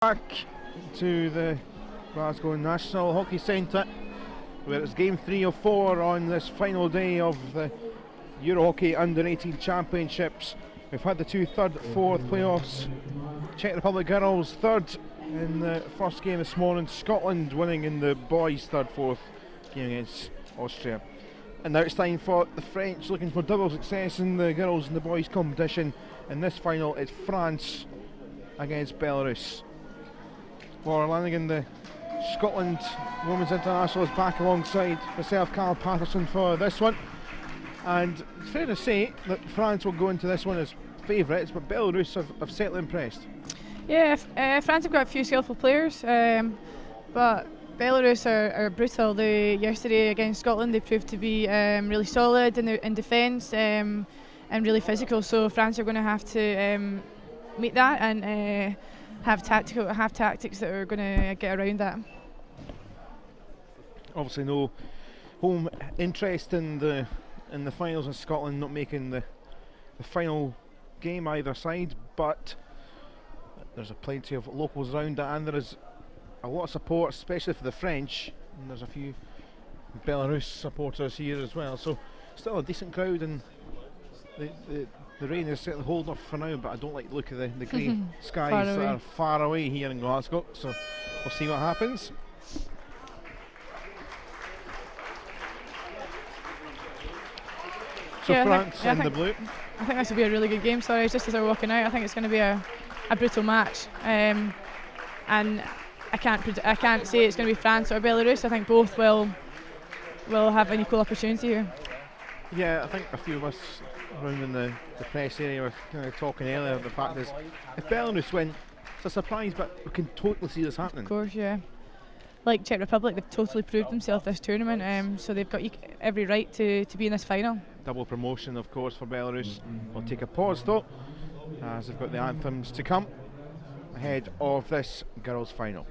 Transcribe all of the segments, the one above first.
Back to the Glasgow National Hockey Centre, where it's game 3 of 4 on this final day of the Euro Hockey Under-18 Championships. We've had the two third, fourth playoffs. Czech Republic girls third in the first game this morning. Scotland winning in the boys third, fourth game against Austria. And now it's time for the French, looking for double success in the girls and the boys competition. In this final, it's France against Belarus. Laura Lanigan, the Scotland Women's International, is back alongside myself, Carl Patterson, for this one. And it's fair to say that France will go into this one as favourites, but Belarus have certainly impressed. Yeah, France have got a few skillful players, but Belarus are brutal. Yesterday against Scotland, they proved to be really solid in defence and really physical. So France are going to have to meet that and have tactics that are going to get around that. Obviously, no home interest in the finals, in Scotland not making the final game either side, but there's a plenty of locals around it, and there is a lot of support, especially for the French, and there's a few Belarus supporters here as well, so still a decent crowd, and the rain is certainly holding off for now, but I don't like the look of the grey skies that are far away here in Glasgow, so we'll see what happens. So yeah, France in the blue. I think this will be a really good game. Sorry, just as we're walking out, I think it's going to be a brutal match, and I can't say it's going to be France or Belarus. I think both will have an equal opportunity here. Yeah, I think a few of us around in the press area were kind of talking earlier. The fact is, if Belarus win, it's a surprise, but we can totally see this happening. Of course, yeah. Like Czech Republic, they've totally proved themselves this tournament, so they've got every right to be in this final. Double promotion, of course, for Belarus. We'll take a pause though, as they've got the anthems to come ahead of this girls' final.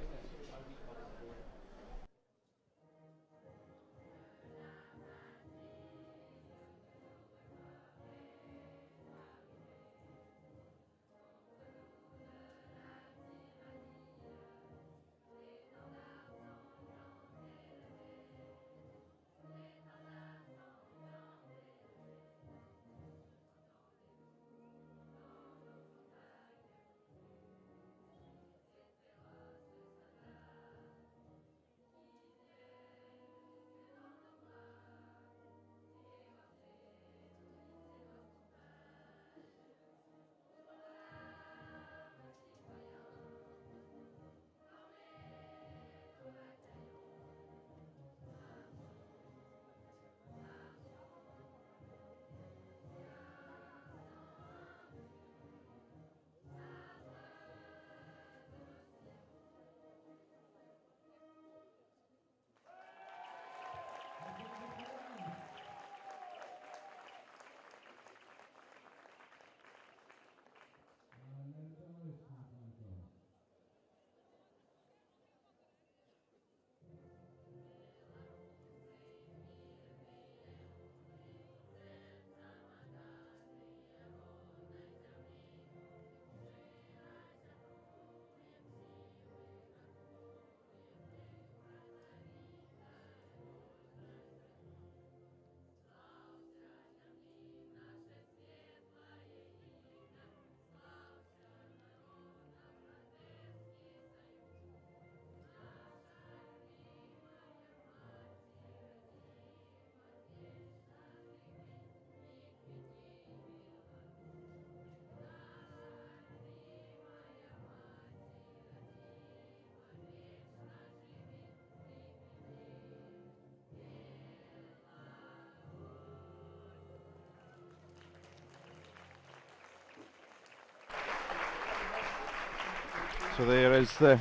So there is the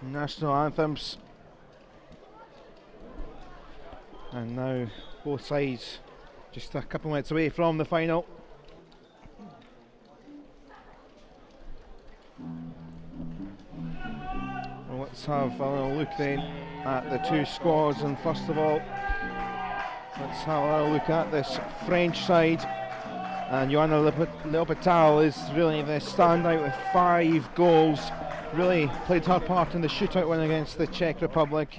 national anthems, and now both sides just a couple minutes away from the final. Well, let's have a little look then at the two squads, and first of all let's have a little look at this French side. And Joanna Leopital is really the standout with 5 goals. Really played her part in the shootout win against the Czech Republic.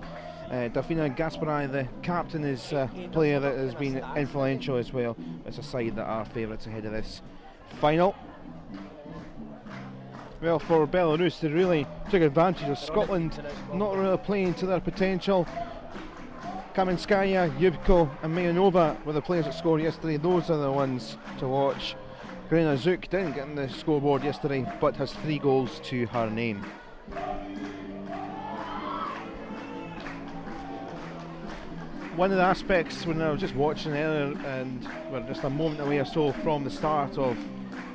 Delfina Gasparai, the captain, is a player that has been influential as well. It's a side that are favourites ahead of this final. Well, for Belarus, they really took advantage of Scotland not really playing to their potential. Kaminskaya, Yubko and Mayanova were the players that scored yesterday. Those are the ones to watch. Grena Zook didn't get on the scoreboard yesterday, but has 3 goals to her name. One of the aspects when I was just watching earlier, and we're just a moment away or so from the start of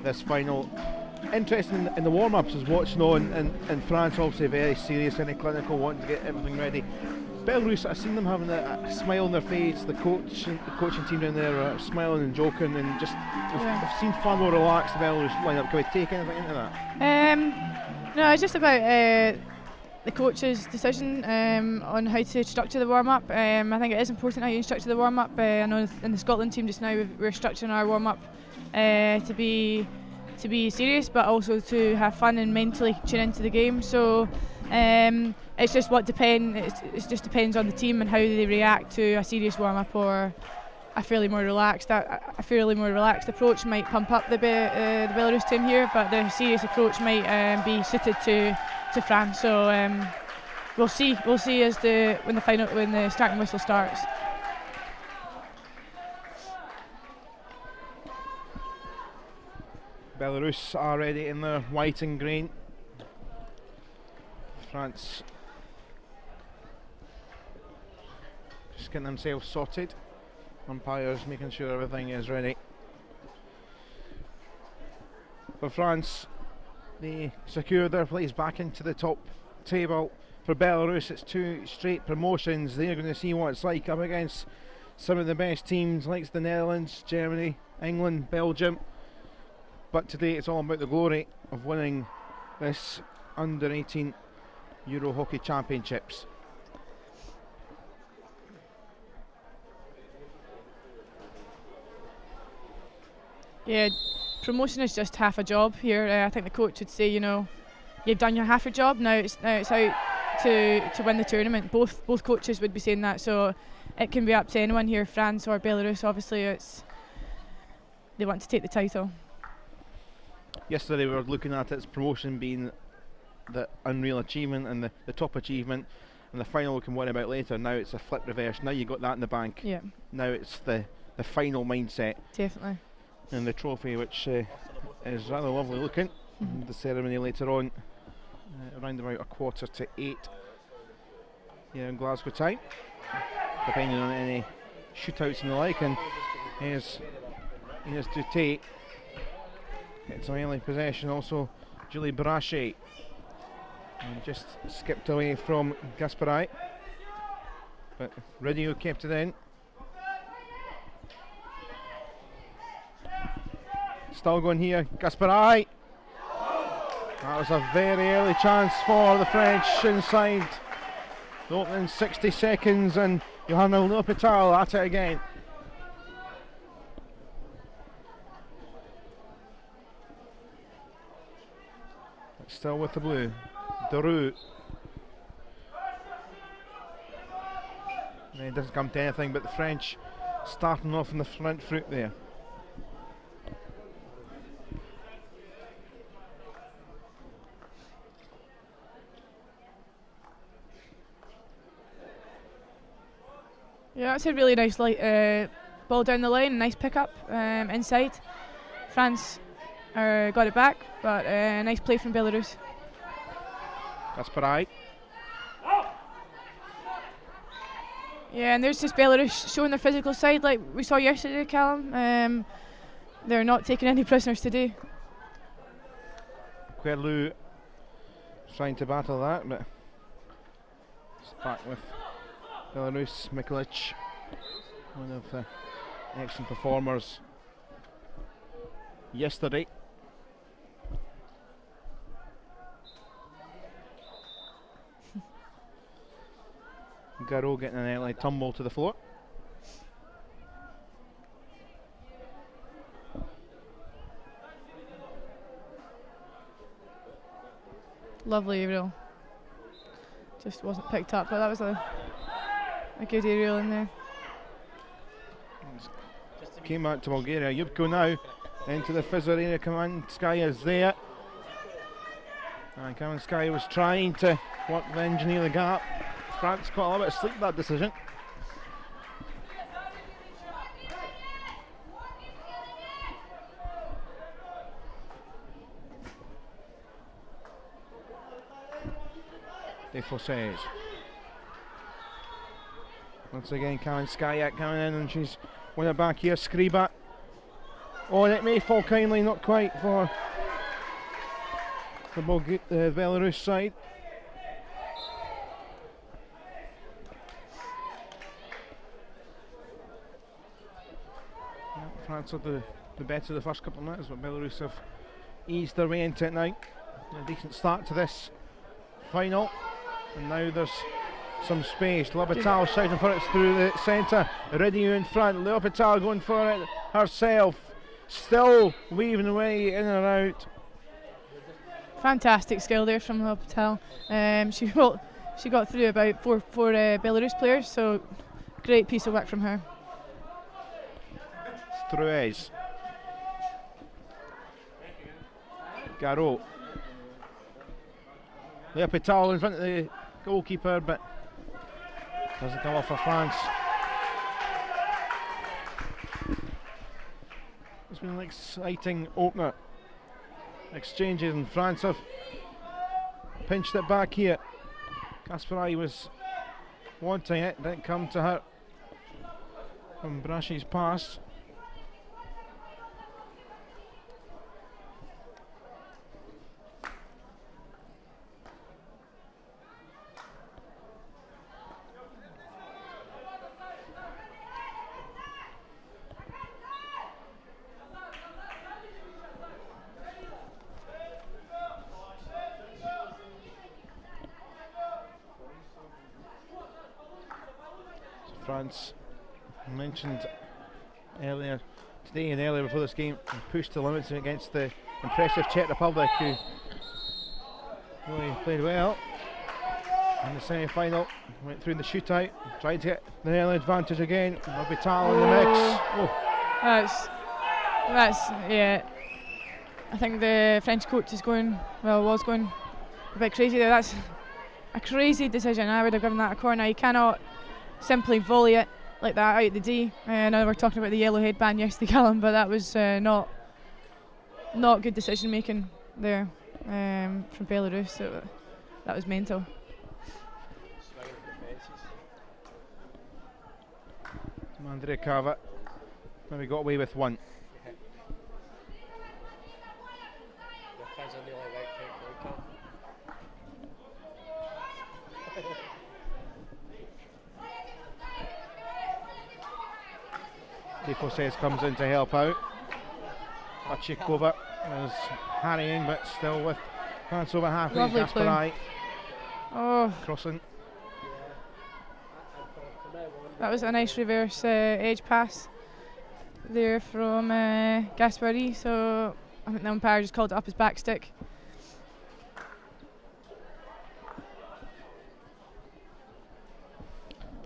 this final, interesting in the warm-ups is watching on, and France obviously very serious, very clinical, wanting to get everything ready. Belarus, I've seen them having a smile on their face. The coaching team down there are smiling and joking, and just I've seen far more relaxed the Belarus lineup. Can we take anything into that? No, it's just about the coach's decision on how to structure the warm-up. I think it is important how you structure the warm-up. I know in the Scotland team just now we're structuring our warm-up to be serious, but also to have fun and mentally tune into the game. So it's just what depends. It just depends on the team and how they react to a serious warm-up or a fairly more relaxed approach might pump up the Belarus team here, but the serious approach might be suited to France. So we'll see as when the starting whistle starts. Belarus are ready in their white and green. France just getting themselves sorted. Umpires making sure everything is ready. For France, they secure their place back into the top table. For Belarus, it's 2 straight promotions. They're going to see what it's like up against some of the best teams like the Netherlands, Germany, England, Belgium. But today it's all about the glory of winning this under-18 Euro Hockey Championships. Yeah, promotion is just half a job here. I think the coach would say, you've done your half your job. Now it's out to win the tournament. Both coaches would be saying that. So it can be up to anyone here, France or Belarus. Obviously, they want to take the title. Yesterday we were looking at its promotion being the unreal achievement and the top achievement, and the final we can worry about later. Now it's a flip reverse. Now you got that in the bank. Yeah. Now it's the final mindset. Definitely. And the trophy, which is rather lovely looking. The ceremony later on, around about 7:45 here in Glasgow time, depending on any shootouts and the like. And here's Dute. It's a melee possession. Also Julie Brachet, and just skipped away from Gasparai, but Radio kept it in. Still going here, Gasparai. That was a very early chance for the French inside the opening 60 seconds, and Johanna L'Hopital at it again. Still with the blue. Daru. And it doesn't come to anything but the French starting off in the front foot there. Yeah, that's a really nice ball down the line, nice pickup inside. France got it back, but nice play from Belarus. Gasparai. Yeah, and there's just Belarus showing their physical side like we saw yesterday, Callum. They're not taking any prisoners today. Querlu trying to battle that, but it's back with Belarus. Mikulic, one of the excellent performers yesterday. Garot getting an early tumble to the floor. Lovely aerial. Just wasn't picked up, but that was a good aerial in there. Came out to Bulgaria. Yubko now into the Fizzer area. Kaminskaya is there. And Kaminskaya was trying to work the engineer the gap. France caught a little bit of sleep that decision. Defo says. Once again, Kaminskaya coming in and she's won it back here. Skriba. Oh, and it may fall kindly, not quite for the Belarus side. Yeah, France had the better the first couple of minutes, but Belarus have eased their way into it now. A decent start to this final, and now there's some space. L'Hopital shouting for it through the centre. Ridiu in front. L'Hopital going for it herself. Still weaving away in and out. Fantastic skill there from L'Hopital. She got through about four Belarus players, so great piece of work from her. Struez. Garot. L'Hopital in front of the goalkeeper, but doesn't come off for France. It's been an exciting opener. Exchanges, and France have pinched it back here. Kasparai was wanting it, didn't come to her from Brashi's pass. France mentioned earlier today and earlier before this game, and pushed the limits against the impressive Czech Republic, who really played well in the semi-final. Went through the shootout, tried to get the early advantage again. L'Hopital in the mix. Oh. That's yeah. I think the French coach was going a bit crazy there. That's a crazy decision. I would have given that a corner. You cannot simply volley it like that out the D. I know we're talking about the yellow headband yesterday, Callum, but that was not good decision making there from Belarus. So that was mental. Andrea Cava maybe got away with one. Defo says comes in to help out. Achikova is harrying, but still with France over halfway. Lovely Kasparai crossing. That was a nice reverse edge pass there from Gaspari, so I think the umpire just called it up his back stick.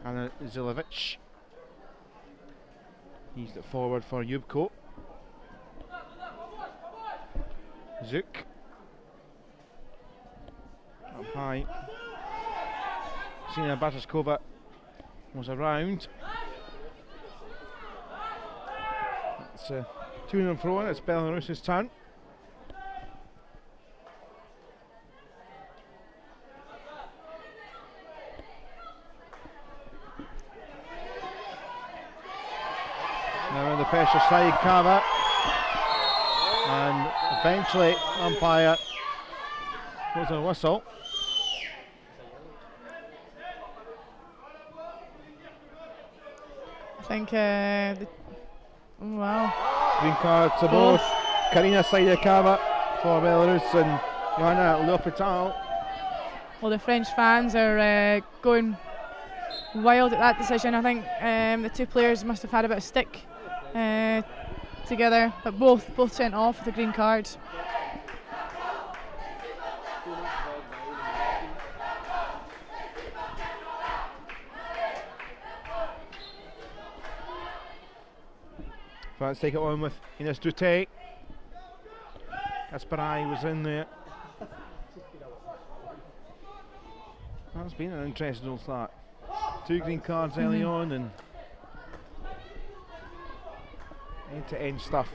Anna Zilovic eased it forward for Yubko. Zook up high. Sina Bataskova was around. It's to and fro, and it's Belarus's turn. Now in the pressure side, Cava, and eventually umpire goes a whistle. I think wow. Green card to both Karina Saidakava for Belarus and Johanna L'Hopital. Well, the French fans are going wild at that decision. I think the two players must have had a bit of stick together, but both sent off with a green card. France take it on with Ines Dute. Kasparai was in there. That's been an interesting old start. 2 green cards early on and end-to-end stuff.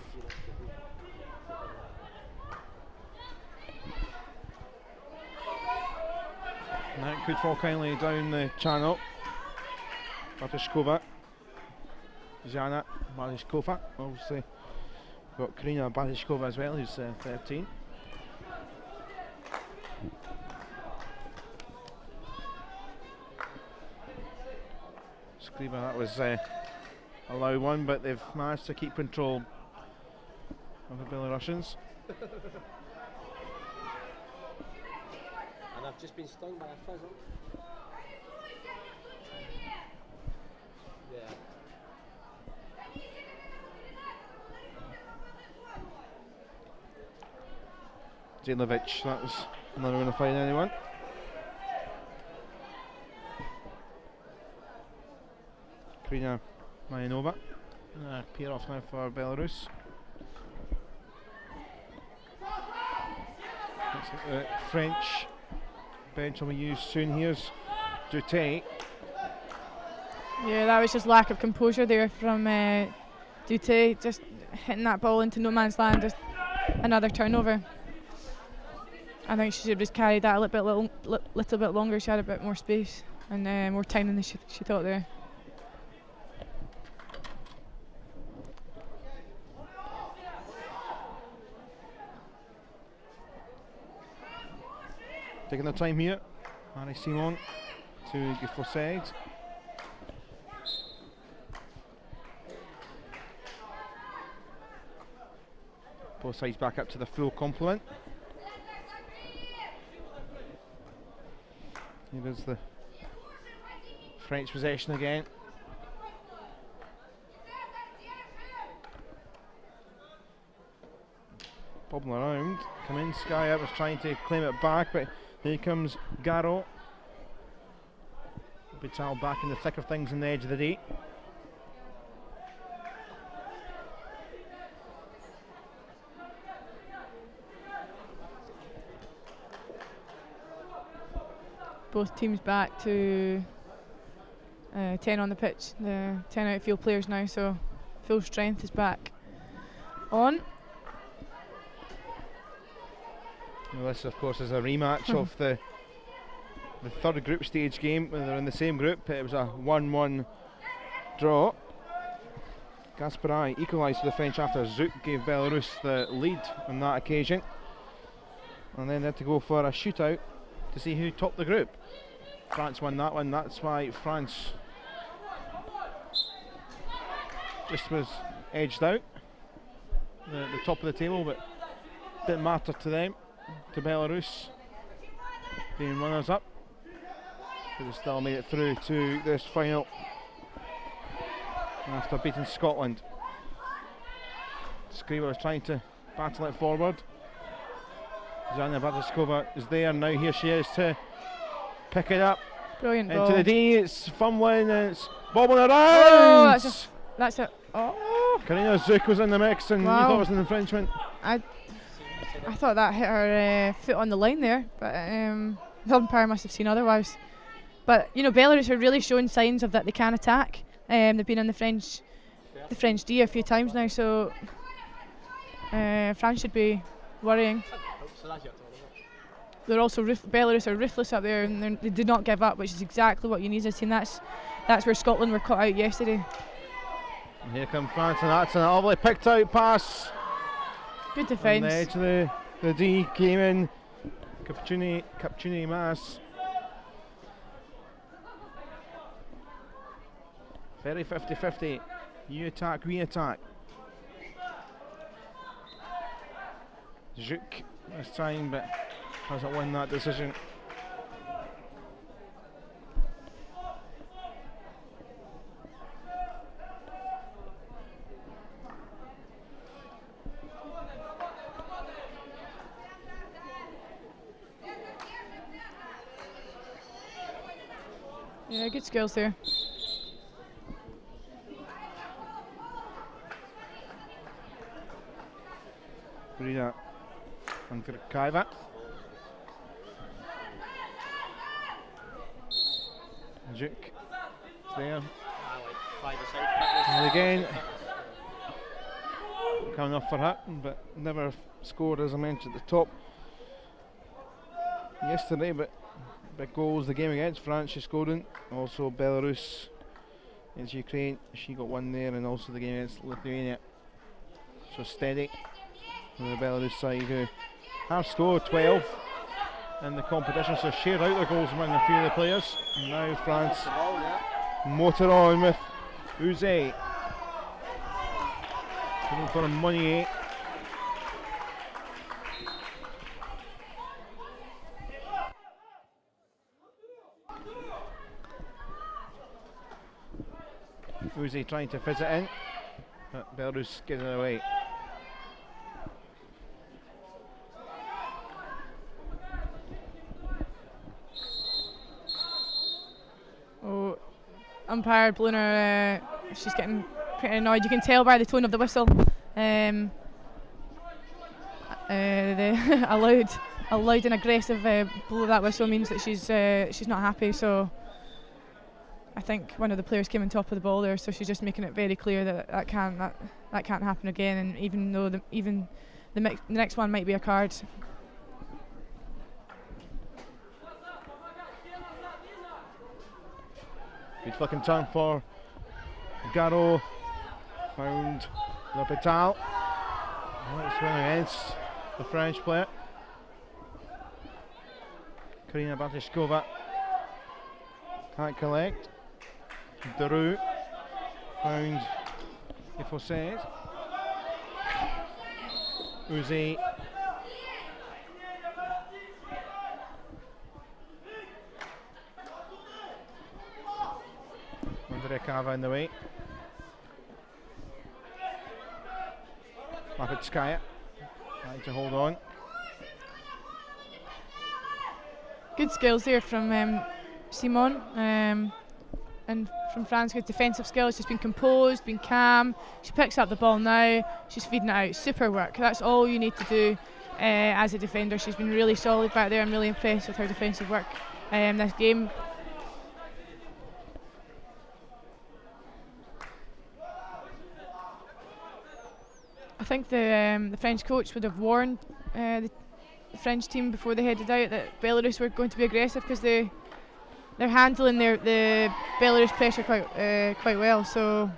Now it could fall kindly down the channel. Bartishkova. Zana Bartishkova, obviously. We've got Karina Bartishkova as well, who's 13. Skriva, that was a low one, but they've managed to keep control of the Belarusians. And I've just been stung by a fizzle. Yeah. Zailovic, that was another one to find anyone. Karina Mayanova, pair off now for Belarus. Looks like the French bench will be used soon. Here's Dute. Yeah, that was just lack of composure there from Dute, just hitting that ball into no man's land, just another turnover. I think she should have just carried that a little bit longer. She had a bit more space and more time than she thought there. Taking their time here. Marie Simon to Gifossaid. Both sides back up to the full complement. Here is the French possession again. Bobbing around. Kaminskaya was trying to claim it back, but here comes Garo. Vital back in the thick of things in the edge of the day. Both teams back to 10 on the pitch. The 10 outfield players now, so full strength is back on. Well, this, of course, is a rematch of the third group stage game. They're in the same group. It was a 1-1 draw. Kasparai equalised for the French after Zouk gave Belarus the lead on that occasion. And then they had to go for a shootout to see who topped the group. France won that one. That's why France just was edged out the top of the table, but didn't matter to them, to Belarus being runners up. They still made it through to this final after beating Scotland. Skriva was trying to battle it forward. Zana Bartishkova is there now. Here she is to pick it up. Brilliant into ball. the D. It's fumbling and it's bobbling around. Oh, that's it. Oh. Karina Zouk was in the mix and you thought it was an infringement. I thought that hit her foot on the line there, but the umpire must have seen otherwise. But you know, Belarus are really showing signs of that they can attack. They've been on the French D a few times now, so France should be worrying. They're also Belarus are ruthless up there, and they did not give up, which is exactly what you need as a team. That's where Scotland were caught out yesterday. And here come France, and that's a lovely picked out pass. Good defence. On the edge of the D came in. Capchuni Mas. Very 50-50. You attack, we attack. Zouk this time, but hasn't won that decision. Yeah, good skills there. Brina and Kaiva. Duke there. And again, coming off for Hutton, but never scored, as I mentioned at the top yesterday. But big goals the game against France she scored in. Also Belarus against Ukraine, she got one there, and also the game against Lithuania. So steady from the Belarus side, who have scored 12 in the competition, so shared out their goals among a few of the players. And now France motor on with Uze. Looking for a Monnier. Uze trying to fizz it in, but Belarus gets it away. Oh, umpire blowing her, she's getting pretty annoyed. You can tell by the tone of the whistle. The a loud and aggressive blow of that whistle means that she's not happy. So I think one of the players came on top of the ball there, so she's just making it very clear that that can't happen again. And even though the next one might be a card. Good flicking tongue for Garo. Found L'Hôpital. It's going against the French player. Karina Batishkova can't collect. Deroux found Ifosset. Uzi. Andrekava in the way. Lapitskaya trying to hold on. Good skills there from Simon, and from France, good defensive skills. She's been composed, been calm. She picks up the ball now, she's feeding it out. Super work, that's all you need to do as a defender. She's been really solid back there. I'm really impressed with her defensive work this game. I think the French coach would have warned the French team before they headed out that Belarus were going to be aggressive, because they're handling the Belarus pressure quite well. So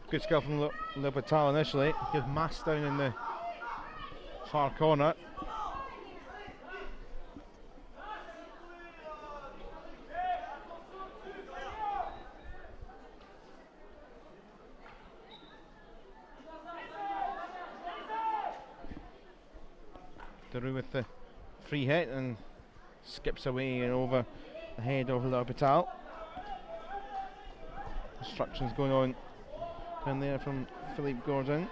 good skill from L'Hôpital initially. Good mass down in the far corner. Deroux with the free hit and skips away and over the head of L'Hôpital. Instructions going on down there from Philippe Gordon.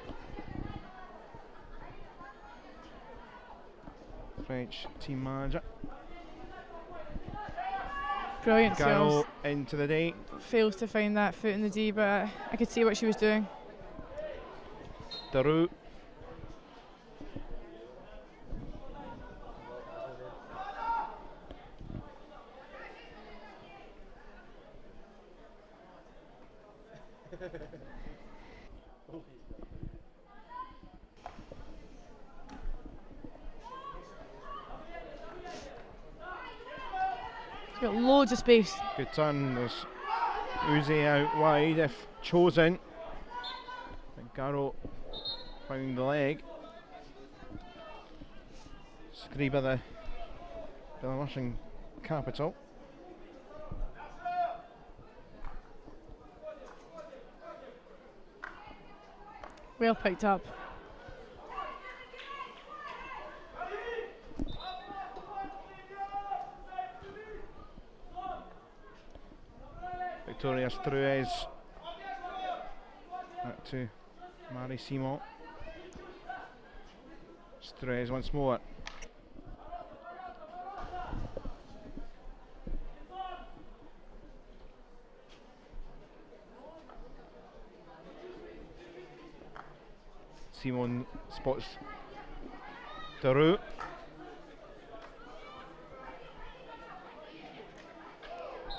French team manager. Brilliant skills. Into the day. Fails to find that foot in the D, but I could see what she was doing. Deroux. Got loads of space. Good turn. There's Uzi out wide if chosen. And Garo found the leg. Skriba, the Belarusian capital. Well picked up. Victoria Struez back to Marie Simon. Struez once more. Simon spots Daru.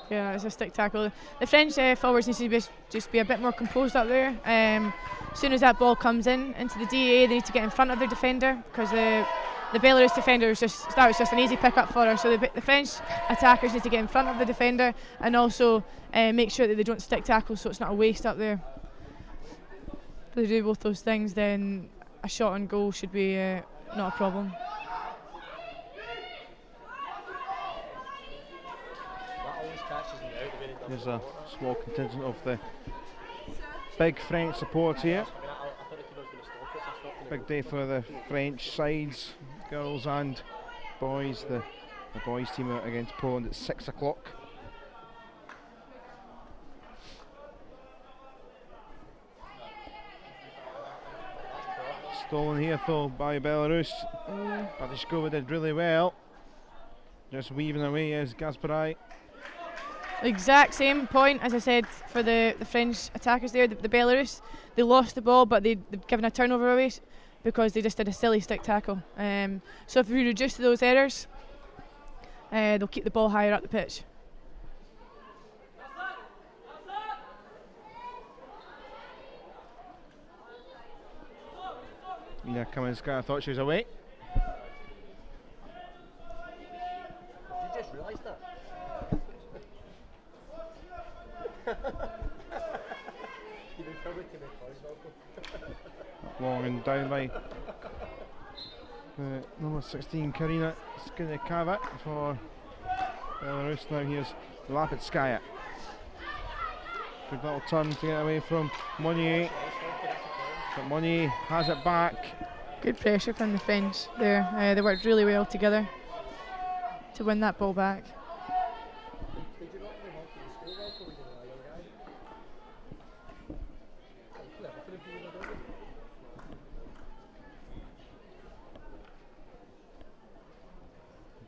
Yeah, it's a stick tackle. The French forwards need to just be a bit more composed up there. As soon as that ball comes into the DA, they need to get in front of their defender, because the Belarus defender was just an easy pick up for her. So the French attackers need to get in front of the defender and also make sure that they don't stick tackle, so it's not a waste up there. If they do both those things, then a shot on goal should be not a problem. There's a small contingent of the big French support here. Big day for the French sides, girls and boys. The boys team out against Poland at 6 o'clock. Stolen here though by Belarus. Batishkova did really well. Just weaving away as Gasparai. Exact same point as I said for the French attackers there. The Belarus, they lost the ball, but they've given a turnover away because they just did a silly stick tackle. So if we reduce those errors, they'll keep the ball higher up the pitch. Nina Kaminska thought she was away. Did you just realise that? You've been probably to make noise, Long and down by number 16 Karina Skinikava for Belarus. Now here's Lapitskaya. Good little turn to get away from Monnier, but Monnier has it back. Good pressure from the French there. They worked really well together to win that ball back.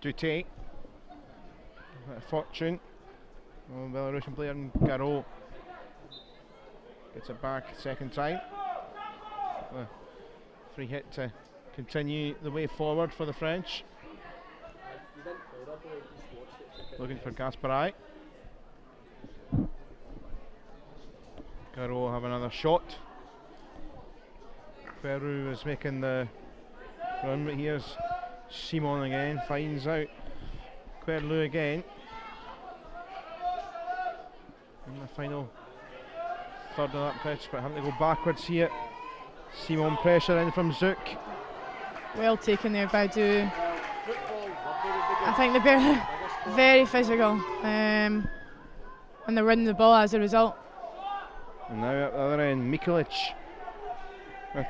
Dute, Fortune, Belarusian player, and Garo gets it back second time. Free hit to continue the way forward for the French. Looking for Gasparai. Garo have another shot. Peru is making the run, but here's Simon again, finds out Querlu again. In the final third of that pitch, but having to go backwards here. Simon pressure in from Zook. Well taken there by Du. I think they're very physical and they're winning the ball as a result. And now at the other end, Mikulic with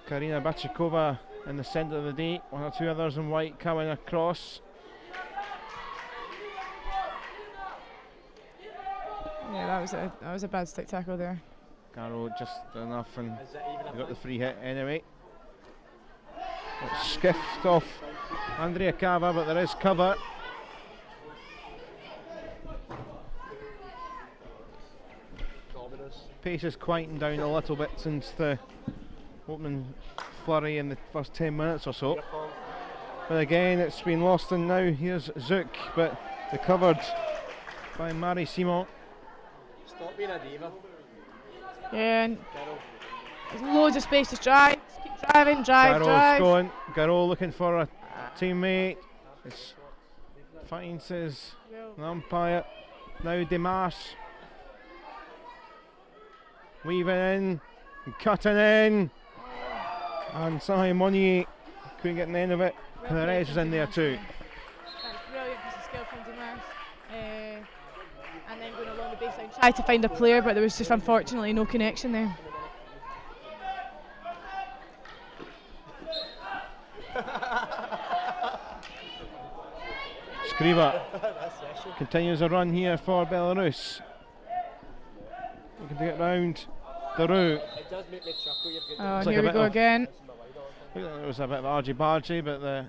Karina Bachikova in the centre of the day, one or two others in white coming across. Yeah, that was a bad stick tackle there. Garo just enough, and they got the free hit anyway. It's skiffed off Andrea Cava, but there is cover. Pace is quieting down a little bit since the opening flurry in the first 10 minutes or so. But again, it's been lost, and now here's Zook, but recovered by Marie Simon. Stop being a diva. Yeah, and there's loads of space to drive. Just keep driving, drive. Going. Garo looking for a teammate. It's finds his umpire. Now Dimas weaving in, and cutting in, and somehow Monnier couldn't get the end of it. Perez was in there too. That's brilliant piece of skill from Dimas. And then going along the baseline, tried to find a player, but there was just unfortunately no connection there. Skriva continues a run here for Belarus. Looking to get round Daru. Oh, here we go again. It was a bit of argy-bargy, but the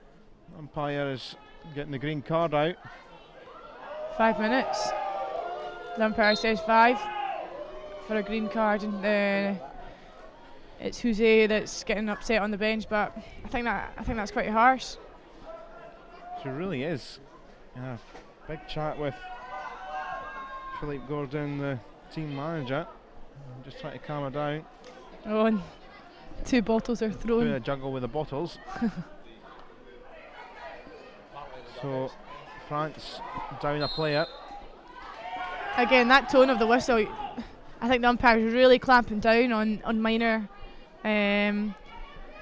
umpire is getting the green card out. 5 minutes. The umpire says 5 for a green card, and it's Jose that's getting upset on the bench, but I think that's quite harsh. She really is. Yeah, big chat with Philippe Gordon, the team manager. Just trying to calm her down. Oh, and 2 bottles are Doing thrown. a juggle with the bottles. So France down a player. Again, that tone of the whistle, I think the umpire is really clamping down on minor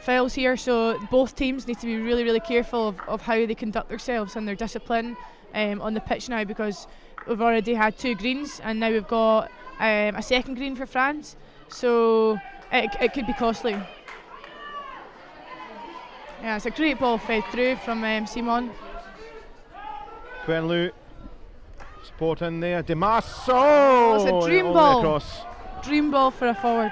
fouls here, so both teams need to be really, really careful of how they conduct themselves and their discipline on the pitch now, because we've already had 2 greens and now we've got a second green for France, so it could be costly. Yeah, it's a great ball fed through from Simon. Quenlu, support in there. Demasso! Oh, it's a dream all the way ball. across. Dream ball for a forward.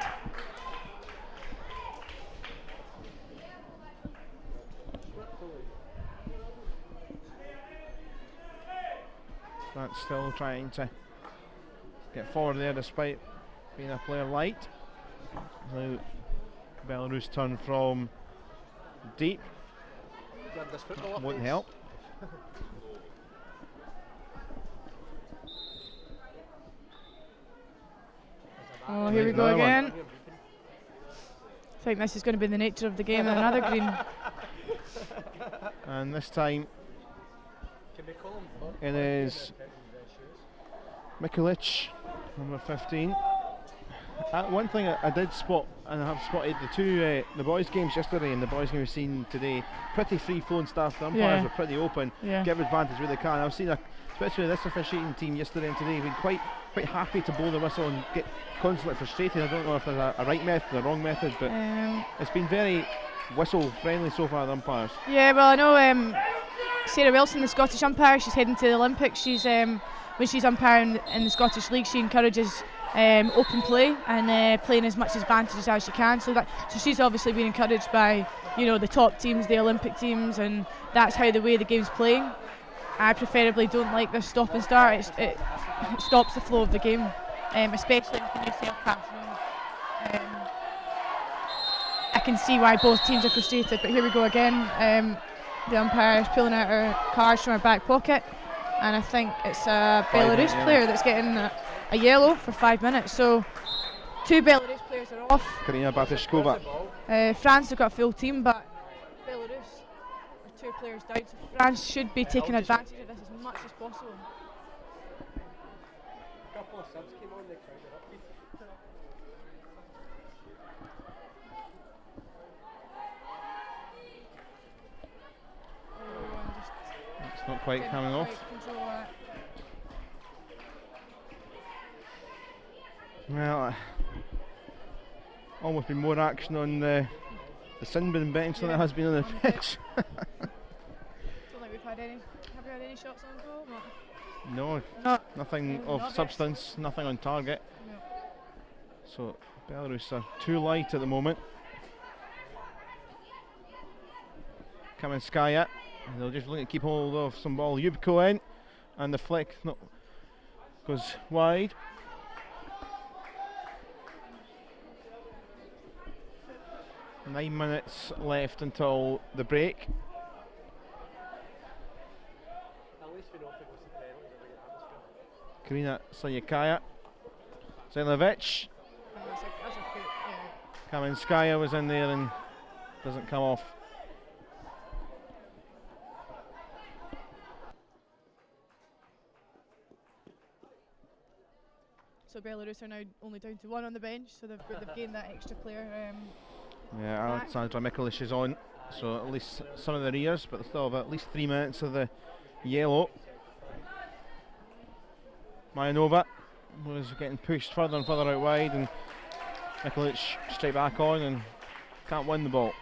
That's still trying to get forward there despite being a player light. Now Belarus turn from deep. Won't help. Oh, here we go again. I think this is going to be the nature of the game, and another green. And this time it is Mikulic, number 15. One thing I did spot, and I have spotted the boys' games yesterday and the boys' game we've seen today, pretty free-flowing stuff. The umpires were pretty open, give advantage where they can. I've seen, especially this officiating team yesterday and today, been quite happy to blow the whistle and get constantly frustrated. I don't know if there's a right method or a wrong method, but it's been very whistle-friendly so far, the umpires. Yeah, well, I know Sarah Wilson, the Scottish umpire, she's heading to the Olympics. She's when she's umpiring in the Scottish League, she encourages open play and playing as much advantage as she can. So she's obviously been encouraged by the top teams, the Olympic teams, and that's how the way the game's playing. I preferably don't like this stop and start. It stops the flow of the game, especially with the new self-pass rule. I can see why both teams are frustrated, but here we go again. The umpire is pulling out her cards from her back pocket, and I think it's a Belarus player that's getting a yellow for 5 minutes. So 2 Belarus players are off. Karina Batishkova. France have got a full team, but Belarus are 2 players down. So France should be taking advantage of this as much as possible. A couple of subs came on, they crowded up. It's not quite coming off. Well, almost been more action on the Sinbin bench than there has been on the pitch. Don't think we've had any. Have we had any shots on goal? No, nothing of substance, nothing on target. No. So Belarus are too light at the moment. Kaminskaya, they'll just look to keep hold of some ball. Yubko in, and the flick goes wide. Nine minutes left until the break. Karina Sayakaya, Zailovic. Kaminskaya was in there and doesn't come off. So Belarus are now only down to 1 on the bench, so they've gained that extra player. Yeah, Alexandra Mikulic is on, so at least some of their ears, but they still have at least 3 minutes of the yellow. Mayanova was getting pushed further and further out wide, and Mikulic straight back on and can't win the ball.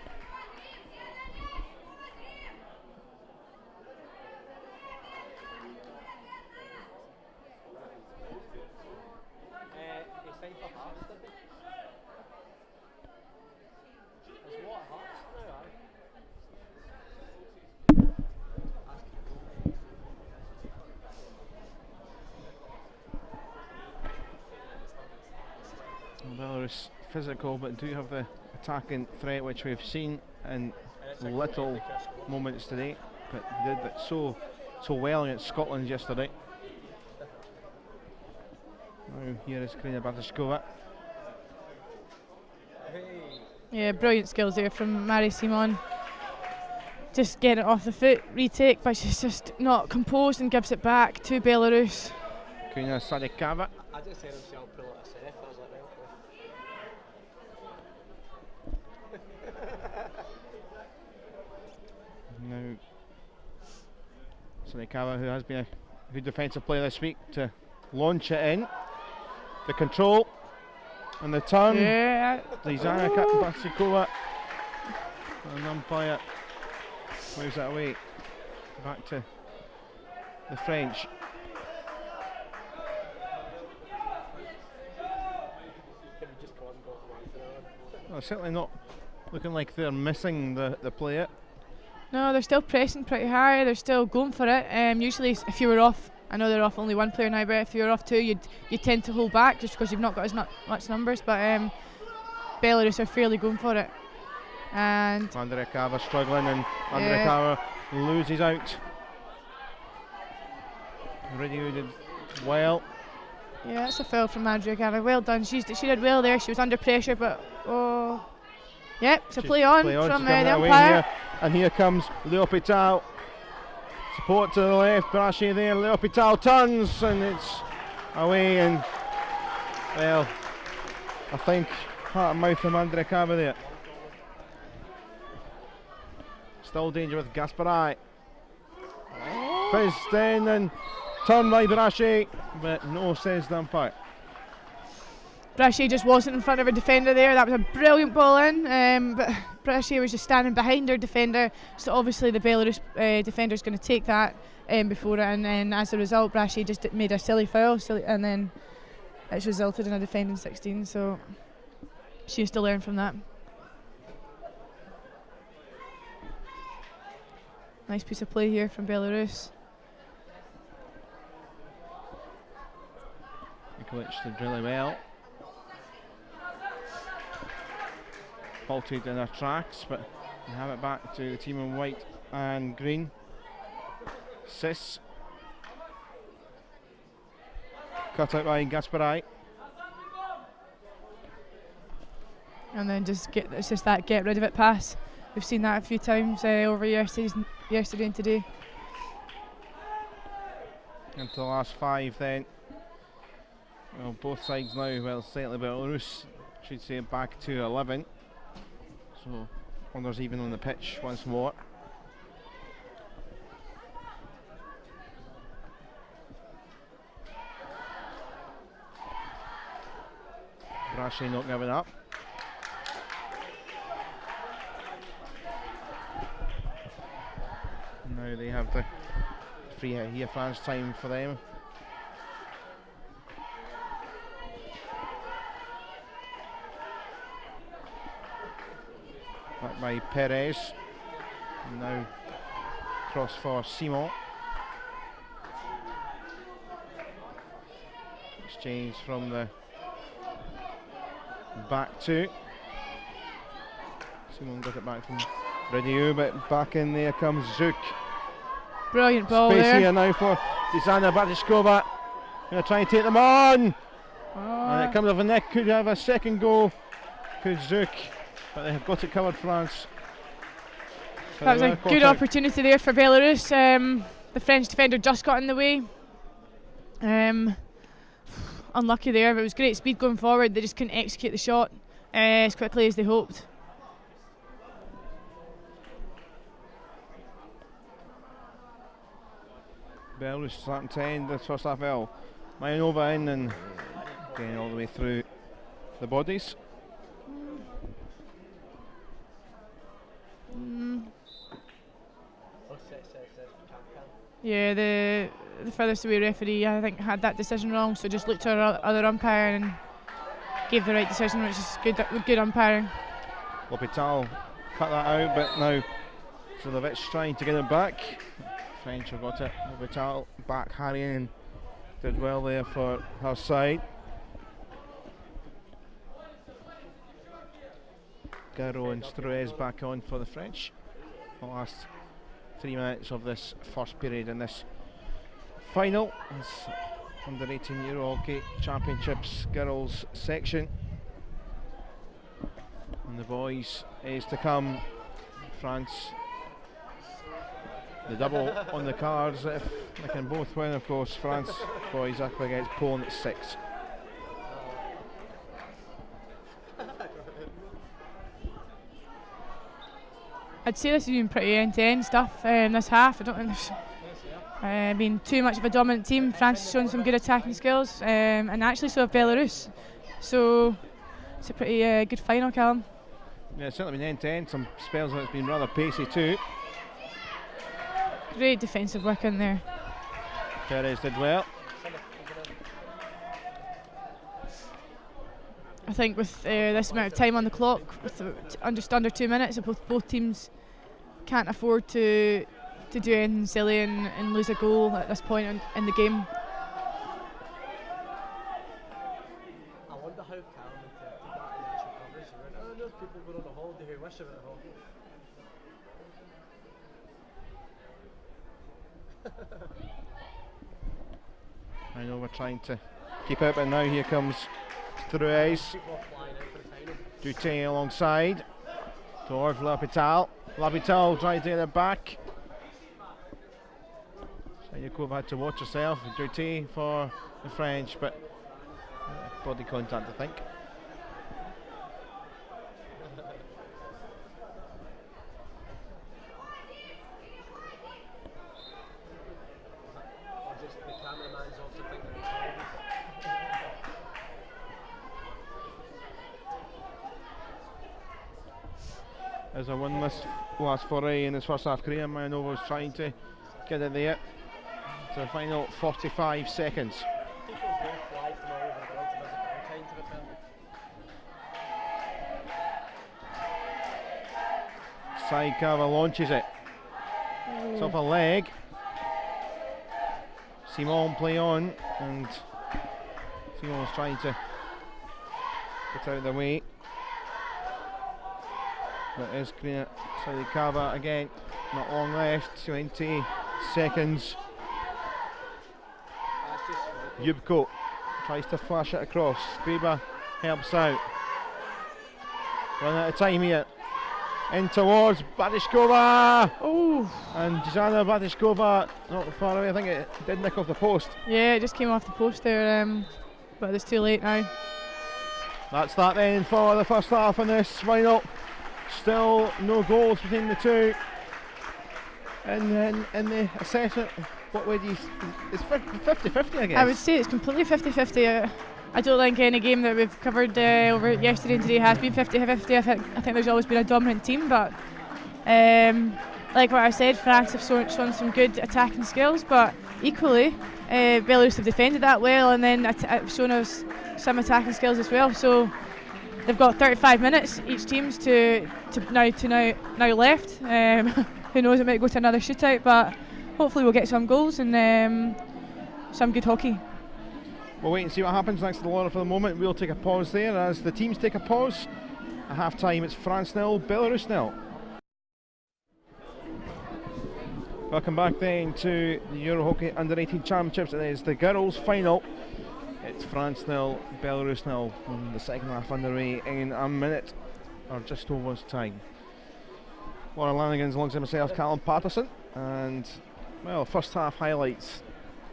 Belarus physical, but do have the attacking threat which we've seen in little moments today, but he did it so well against Scotland yesterday. Now here is Karina Bartoszkowa. Yeah, brilliant skills there from Mary Simon. Just getting it off the foot, retake, but she's just not composed and gives it back to Belarus. Karina Sadikava. I just heard him say I'll pull it a safe. I was like, well, Now Sadikava, who has been a good defensive player this week, to launch it in. The control and the turn. Yeah. Zizana Bartoszkowa. And umpire moves that away. Back to the French. Well, certainly not looking like they're missing the player. No, they're still pressing pretty high. They're still going for it. Usually, if you were off, I know they're off only one player now, but if you're off two, you tend to hold back just because you've not got as much numbers. But Belarus are fairly going for it. And Andrekava struggling, and Andrekava loses out. Ridiu did well. Yeah, that's a foul from Andrekava. Well done. She did well there. She was under pressure, but yep, it's a play on from the umpire. And here comes L'Hopital. Support to the left, Brashy there. L'Hopital turns, and it's away. And well, I think heart and mouth from Andrekava there. Still danger with Gasparai. Fizzed in and turned by Brashy, but no, says the umpire. Brashy just wasn't in front of her defender there. That was a brilliant ball in, but Brashy was just standing behind her defender, so obviously the Belarus defender is going to take that before it, and then as a result Brashy just made a silly foul, and then it's resulted in a defending 16, so she has to learn from that. Nice piece of play here from Belarus. Nikolic did really well. Halted in their tracks, but they have it back to the team in white and green. Sis. Cut out by Gasparai. And then it's just that get rid of it pass. We've seen that a few times over yesterday and today. Into the last 5 then. Well, both sides now, well, certainly Belarus should say back to 11. So, honours even on the pitch once more. Brashy not giving up. Now they have the free hit here, France time for them. Back by Perez. And now cross for Simon. Exchange from the back two. Simon got it back from Ridiu, but back in there comes Zouk. Brilliant ball Space there. here now for Zizana Bartoszkowa. Going to try and take them on. And it comes off a neck. Could have a second goal. Could Zouk. But they have got it covered, France. So that was a good opportunity there for Belarus. The French defender just got in the way. Unlucky there, but it was great speed going forward. They just couldn't execute the shot as quickly as they hoped. Belarus starting to end the first half. Well, Mayanova in and getting all the way through the bodies. Yeah, the furthest away referee, I think, had that decision wrong, so just looked to our other umpire and gave the right decision, which is good umpiring. L'Hopital cut that out, but now Zilovic trying to get it back. French have got it. L'Hopital back harrying and did well there for her side. Garo and Struez back on for the French. The last 3 minutes of this first period in this final. It's under 18 Euro Hockey Championships girls section. And the boys is to come. France, the double on the cards if they can both win, of course. France boys up against Poland at 6. I'd say this has been pretty end-to-end stuff this half. I don't think there's been too much of a dominant team. France has shown some good attacking skills, and actually so have Belarus. So it's a pretty good final, Callum. Yeah, it's certainly been end-to-end. Some spells where it's been rather pacey too. Great defensive work in there. Perez did well. I think with this amount of time on the clock, with just under 2 minutes, both teams can't afford to do anything silly and lose a goal at this point in the game. I wonder how Callum interpreted that initial coverage. He went, oh, there's people going on a holiday who wish they were at home. I know we're trying to keep it, but now here comes Struez. Dutey alongside towards L'Hôpital. L'Hôpital trying to get it back. Sayakova had to watch herself. Dutey for the French, but body contact, I think. As a winless last foray in his first half career, Mayanova was trying to get it there. To the final 45 seconds. Sayakova launches it. It's off a leg. Simon play on, and Simon was trying to get out of the way. But is Sayakova again, not long left, 20 seconds. Yubko tries to flash it across. Skriba helps out. Run out of time here. In towards Batishkova. Oh! And Zana Batishkova not far away. I think it did nick off the post. Yeah, it just came off the post there, but it's too late now. That's that then for the first half in this final. Still no goals between the two. And then in the assessment, what way do you? It's 50-50, I guess. I would say it's completely 50-50. I don't think any game that we've covered over yesterday and today has been 50-50. I think there's always been a dominant team, but like what I said, France have shown some good attacking skills, but equally Belarus have defended that well and then shown us some attacking skills as well. So they've got 35 minutes each team's to now left. Who knows, it might go to another shootout, but hopefully we'll get some goals and some good hockey. We'll wait and see what happens next to the Laura for the moment. We'll take a pause there as the teams take a pause. At half time it's France 0, Belarus 0. Welcome back then to the Euro Hockey Under 18 Championships. It is the girls' final. It's France 0, Belarus 0. And the second half underway in a minute or just over time. Laura Lanigan's alongside myself, Callum Patterson, and well, first half highlights.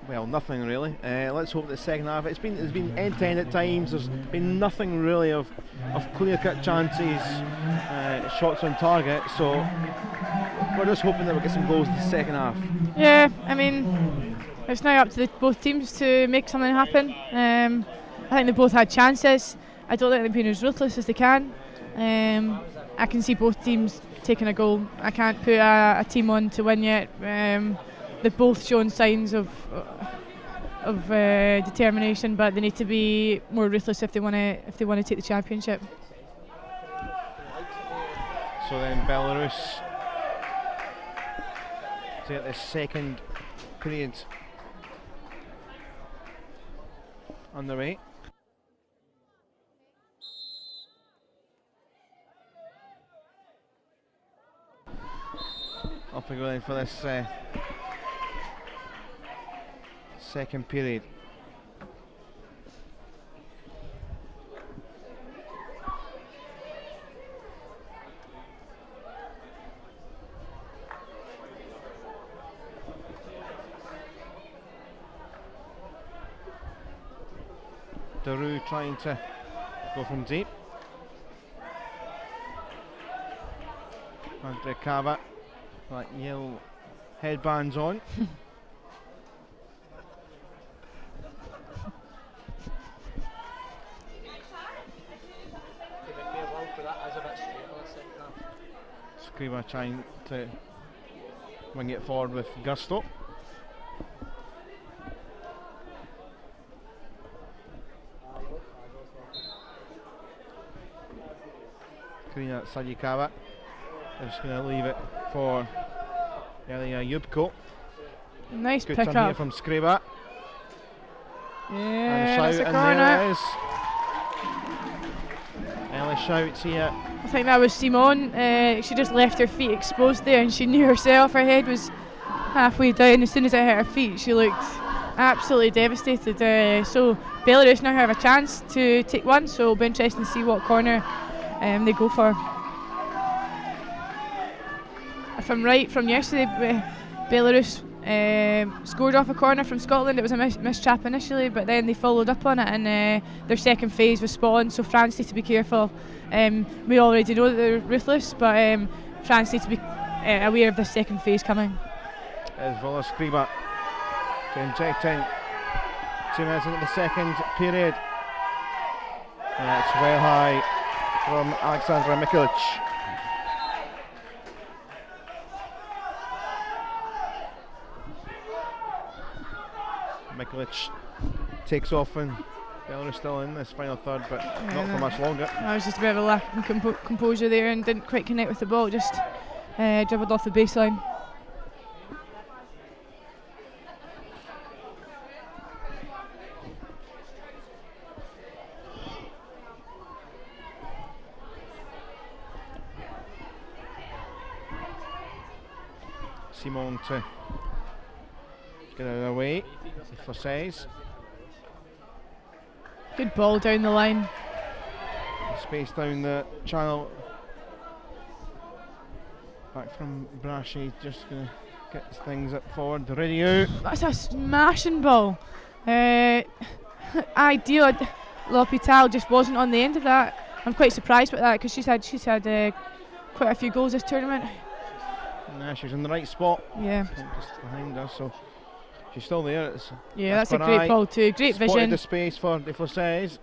Well, nothing really. Let's hope the second half. It's been end-to-end at times. There's been nothing really of clear-cut chances, shots on target. So we're just hoping that we'll get some goals in the second half. Yeah, I mean, it's now up to both teams to make something happen. I think they both had chances. I don't think they've been as ruthless as they can. I can see both teams taking a goal. I can't put a team on to win yet. They've both shown signs of determination, but they need to be more ruthless if they want to take the championship. So then Belarus take the second period underway. if we go in for this second period. Daru trying to go from deep. Andre Cava, like yellow headbands on. Scriba trying to wing it forward with gusto. Karina Sajikava. They're just going to leave it for Elia Yubko. Nice Good pick turn up here from Scriba. Yeah, And a that's shout, a and corner. there it is. Ellie shouts here. I think that was Simone. She just left her feet exposed there, and she knew herself. Her head was halfway down. As soon as it hit her feet, she looked absolutely devastated. So Belarus now have a chance to take one. So it'll be interesting to see what corner they go for. If I'm right from yesterday, Belarus scored off a corner from Scotland. It was a missed trap initially, but then they followed up on it, and their second phase was spawned. So France need to be careful. We already know that they're ruthless, but France need to be aware of this second phase coming. As Vola Scriba injecting 2 minutes into the second period. And it's well high from Alexandra Mikulic. Mikulic takes off, and Belarus still in this final third, but not for much longer. That was just a bit of a lack of composure there, and didn't quite connect with the ball, just dribbled off the baseline. Simone to get out of the way for Says. Good ball down the line. Space down the channel. Back from Brashy, just going to get things up forward. The radio. That's a smashing ball. Ideal. L'Hôpital just wasn't on the end of that. I'm quite surprised with that, because she's had quite a few goals this tournament. Nah, she was in the right spot. Yeah. Just behind us, so she's still there. That's a great ball too. Great Spotted vision. the space for De Fosses.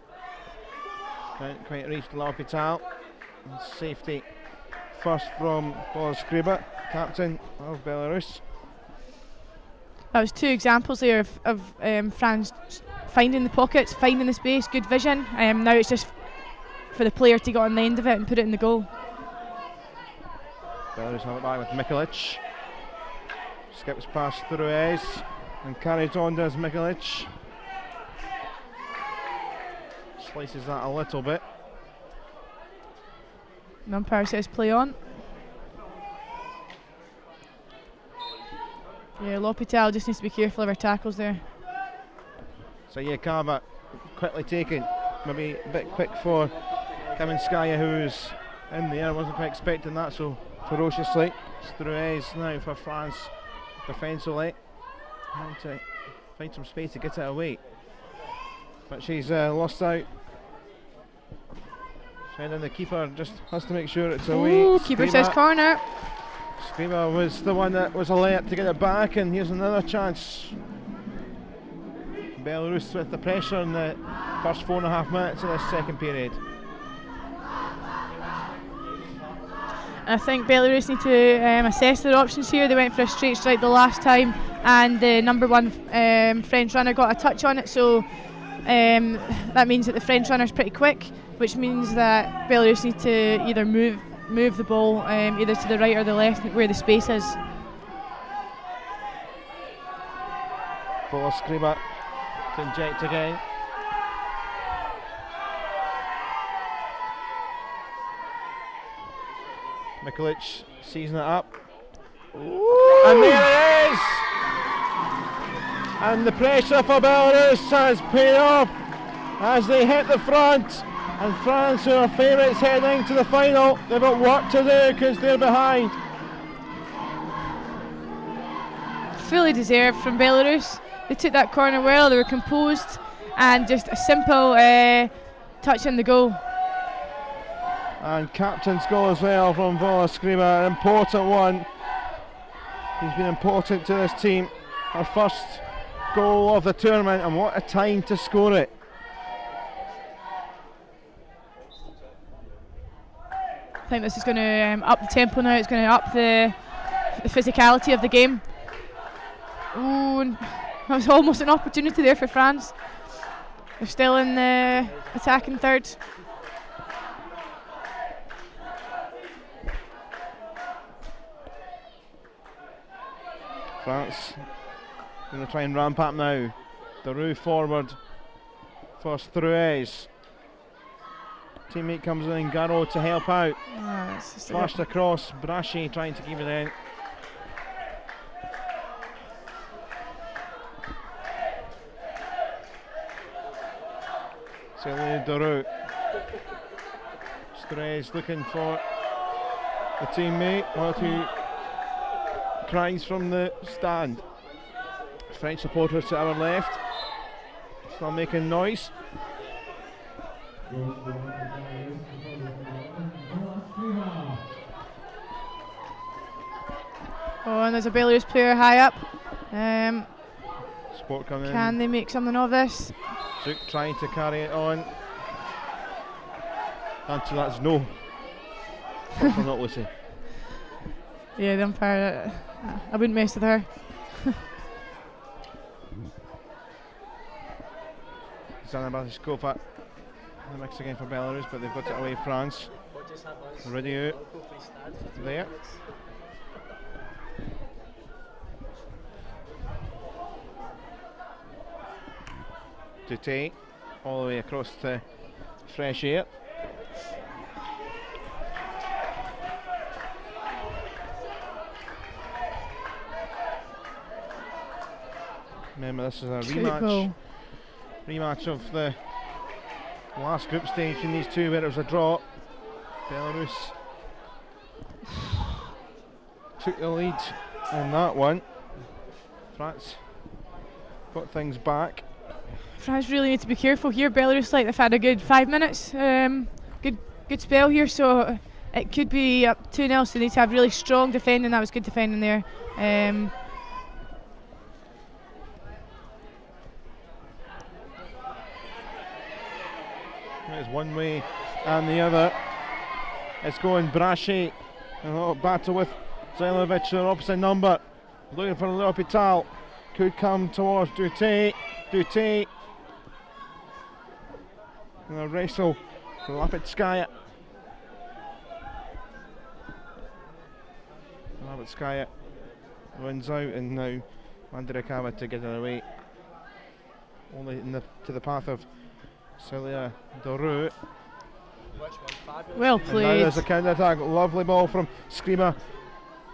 Can't quite reach L'Hôpital. Safety first from Boris Scriba, captain of Belarus. That was two examples there of France finding the pockets, finding the space, good vision. Now it's just for the player to get on the end of it and put it in the goal. Belarus have it back with Mikulic. Skips past Ruiz and carries on does Mikulic. Slices that a little bit. The umpire says play on. Yeah, L'Hôpital just needs to be careful of her tackles there. So yeah, Cava quickly taken. Maybe a bit quick for Kaminskaya, who's in the air. Wasn't quite expecting that so ferociously. Ruiz now for France defensively. Trying to find some space to get it away. But she's lost out. And the keeper just has to make sure it's away. Ooh, keeper says corner. Scriba was the one that was alert to get it back, and here's another chance. Belarus with the pressure in the first 4.5 minutes of this second period. I think Belarus need to assess their options here. They went for a straight strike the last time, and the number one French runner got a touch on it, so that means that the French runner's pretty quick, which means that Belarus need to either move the ball either to the right or the left where the space is. For Scriba to inject again. Mikulic seizing it up. And there it is! And the pressure for Belarus has paid off as they hit the front. And France, who are favourites heading to the final, they've got work to do because they're behind. Fully deserved from Belarus. They took that corner well, they were composed, and just a simple touch in the goal. And captain's goal as well from Vola Skriba, an important one. He's been important to this team. Our first goal of the tournament, and what a time to score it. I think this is going to up the tempo now. It's going to up the physicality of the game. Ooh, that was almost an opportunity there for France. They're still in the attacking third. France going to try and ramp up now. Daru forward. First Truez. Teammate comes in, Garo to help out. Flashed across, Brashy trying to keep it in. Celia Daru. Strez looking for the teammate, who cries from the stand. French supporters to our left, still making noise. Oh, and there's a Belarus player high up. Sport coming in. Can they make something of this? Zook trying to carry it on. Answer that's no. That's not Lucy. Yeah, the umpire, I wouldn't mess with her. Zanabashkova in the mix again for Belarus, but they've got it away France. Ready out there. Dute all the way across to fresh air. Remember, this is a rematch of the last group stage in these two where it was a draw. Belarus took the lead in that one. France got things back. France really need to be careful here. Belarus, like, they've had a good 5 minutes, good spell here, so it could be up 2-0, so they need to have really strong defending. That was good defending there. It's one way and the other. It's going Brashy. A little battle with Zailovic, their opposite number. Looking for L'Hopital. Could come towards Dute. Dute. And a wrestle for Lapitskaya. Lapitskaya wins out, and now Mandirikava to get it away. Only to the path of Celia Daru. Well And played. now there's a counter attack. Lovely ball from Skrima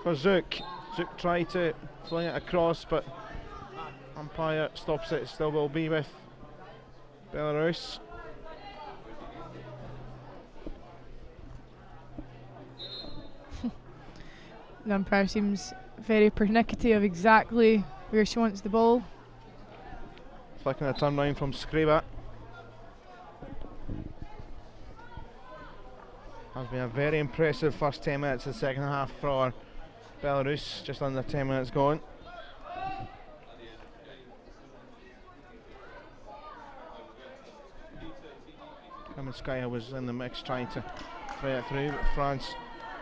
for Zook. Zook tried to fling it across, but umpire stops it. Still will be with Belarus. The umpire seems very pernickety of exactly where she wants the ball. Flicking a turn round from Skriba. Has been a very impressive first 10 minutes of the second half for Belarus, just under 10 minutes gone. Kaminskaya was in the mix trying to play it through, but France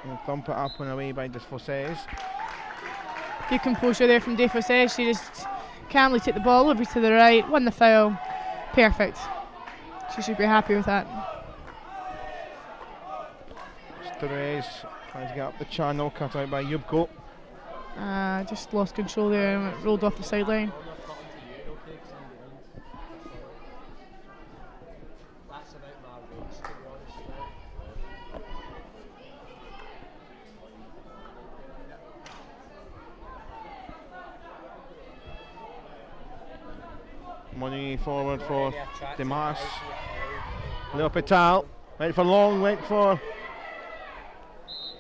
will thump it up and away by Desfosses. Good composure there from Desfosses. She just calmly took the ball over to the right, won the foul. Perfect. She should be happy with that. Therese trying to get up the channel, cut out by Yubko. Just lost control there and it rolled off the sideline. Money forward for Demas. L'Hopital went for long, went for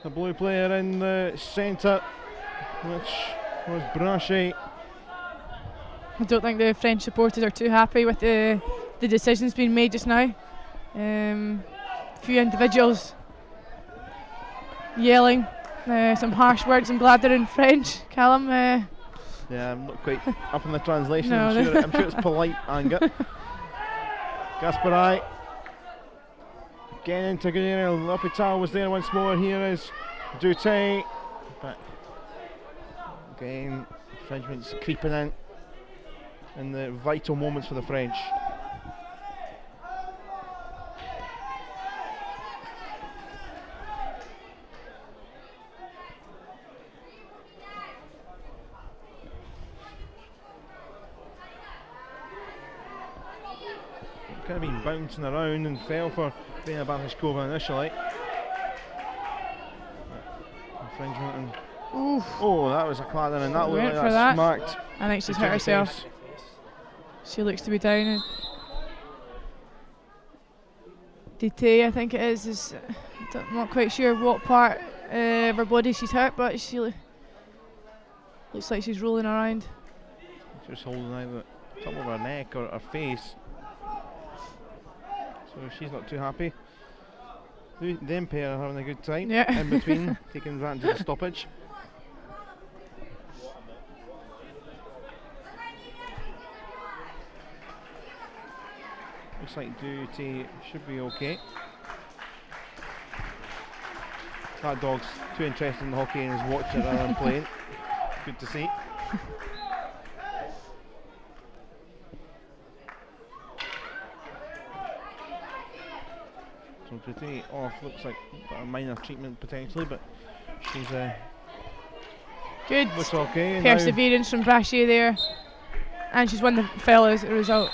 the blue player in the centre, which was Brachet. I don't think the French supporters are too happy with the decisions being made just now. Few individuals yelling some harsh words and blathering French. Callum. Yeah, I'm not quite up in the translation. No, I'm sure it's polite anger. Gasparai getting into good area. L'Hopital was there once more. Here is Dute, but again, Frenchman's creeping in the vital moments for the French. Kind of been bouncing around and fell for Bena Bartashkova initially. Infringement and oh, that was a clatter, and that looked like that smacked. I think she's hurt herself. She looks to be down. DT, I think it is. I'm not quite sure what part of her body she's hurt, but she looks like she's rolling around. She's holding either the top of her neck or her face. So she's not too happy. Them pair are having a good time in between, taking advantage of the stoppage. Looks like Duty should be okay. That dog's too interested in hockey and is watching it rather than playing. Good to see. So Duty off, looks like a minor treatment potentially, but she's good. Looks okay. Perseverance from Brachet there, and she's won the fellas as a result.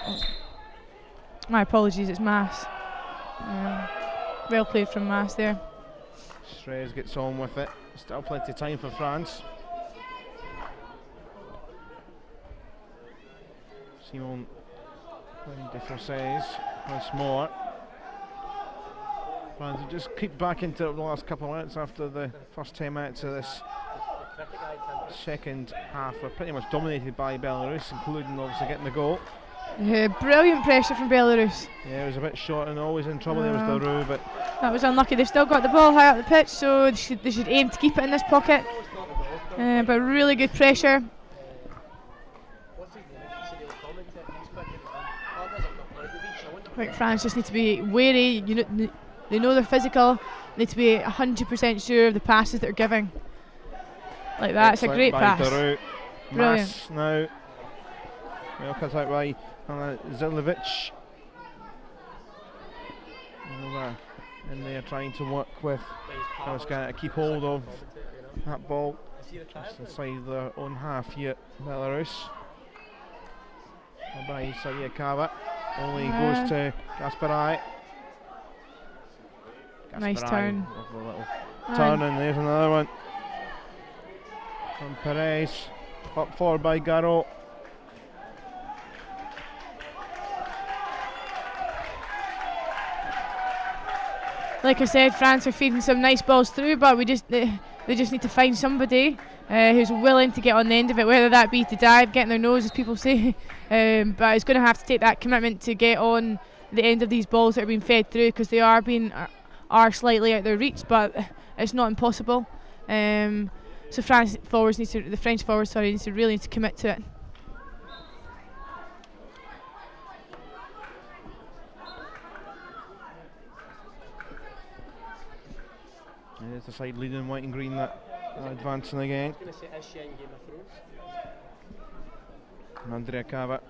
My apologies, it's Mass. Well played from Mass there. Shrez gets on with it. Still plenty of time for France. Simon says once more. France will just creep back into it the last couple of minutes after the first 10 minutes of this second half. We're pretty much dominated by Belarus, including obviously getting the goal. Brilliant pressure from Belarus. Yeah, it was a bit short and always in trouble. There was Daru, but that was unlucky. They've still got the ball high up the pitch, so they should aim to keep it in this pocket. But really good pressure. I think France just need to be wary. They know they're physical. Need to be 100% sure of the passes that they're giving. Like that, it's a great pass. Daru. Brilliant. Mass now. Well cut out by Zilovic. And they are trying to work with Karaskaya to keep hold of that ball just inside their own half here. Belarus by Sayakava only goes to Gasparai. Nice turn. Turn, and there's another one from Perez. Up forward by Garot. Like I said, France are feeding some nice balls through, but they just need to find somebody who's willing to get on the end of it, whether that be to dive, getting their nose, as people say. But it's going to have to take that commitment to get on the end of these balls that are being fed through, because they are slightly out their reach, but it's not impossible. So the French forwards need to really commit to it. There's the side leading white and green that are advancing again. And Andrea Cava.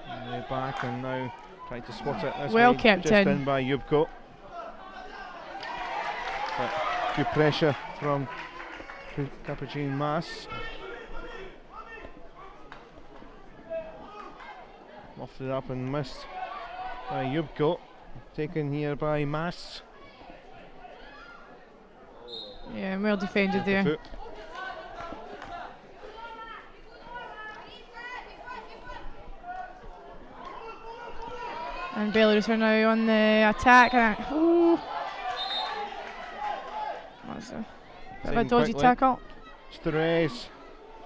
And they're back and now trying to swat it this well way, kept just in by Yubko. But good pressure from Capuchin Mass. Lofted up and missed by Yubko. Taken here by Mass. Yeah, well defended there. And Belarus are now on the attack. Ooh. That's a bit of a dodgy tackle. Sturez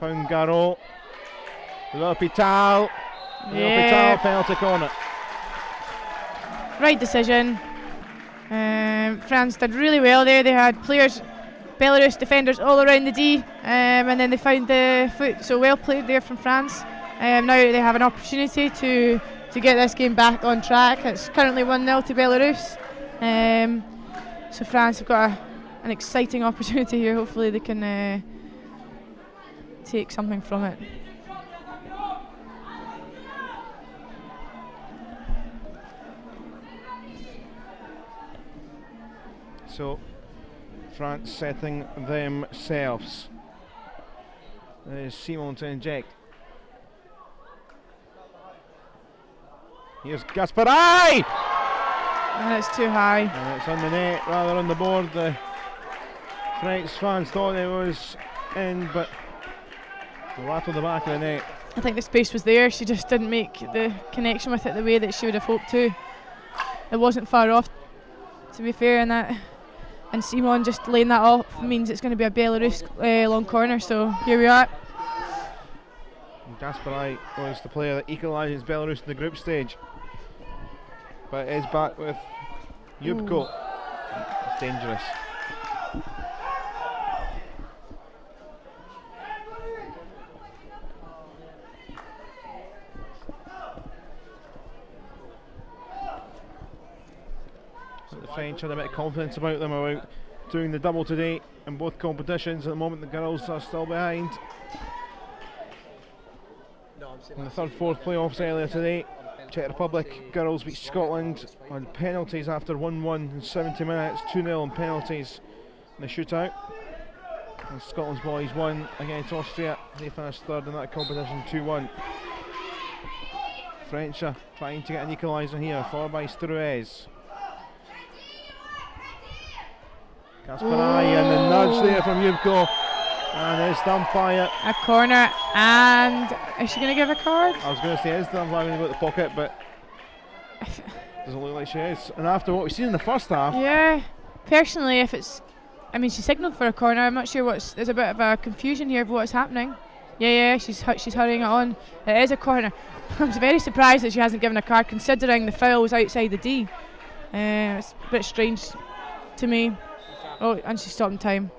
found Garot. L'Hôpital. Yeah. L'Hôpital penalty corner. Right decision. France did really well there. They had players, Belarus defenders all around the D, and then they found the foot. So well played there from France. Now they have an opportunity to get this game back on track. It's currently 1-0 to Belarus. So France have got an exciting opportunity here. Hopefully they can take something from it. So France setting themselves. There's Simon to inject. Here's Gasparai! And it's too high. And it's on the net rather on the board. The French fans thought it was in, but rattled the back of the net. I think the space was there. She just didn't make the connection with it the way that she would have hoped to. It wasn't far off, to be fair, and Simon just laying that off means it's going to be a Belarus long corner. So here we are. Gasparai was the player that equalises Belarus in the group stage, but is back with Yubko. It's dangerous. The French had a bit of confidence about them about doing the double today in both competitions. At the moment the girls are still behind. In the third, fourth playoffs earlier today, Czech Republic girls beat Scotland on penalties after 1-1 in 70 minutes, 2-0 on penalties in the shootout. And Scotland's boys won against Austria. They finished third in that competition, 2-1. French are trying to get an equaliser here, followed by Struez. Gasparai and the nudge there from Yubko. And it's the umpire. A corner, and is she going to give a card? I was going to say, is the umpire going to go to the pocket, but doesn't look like she is. And after what we've seen in the first half. Yeah, personally, if it's, I mean, she signalled for a corner. I'm not sure there's a bit of a confusion here of what's happening. Yeah, she's hurrying it on. It is a corner. I'm very surprised that she hasn't given a card, considering the foul was outside the D. It's a bit strange to me. Oh, and she stopped in time.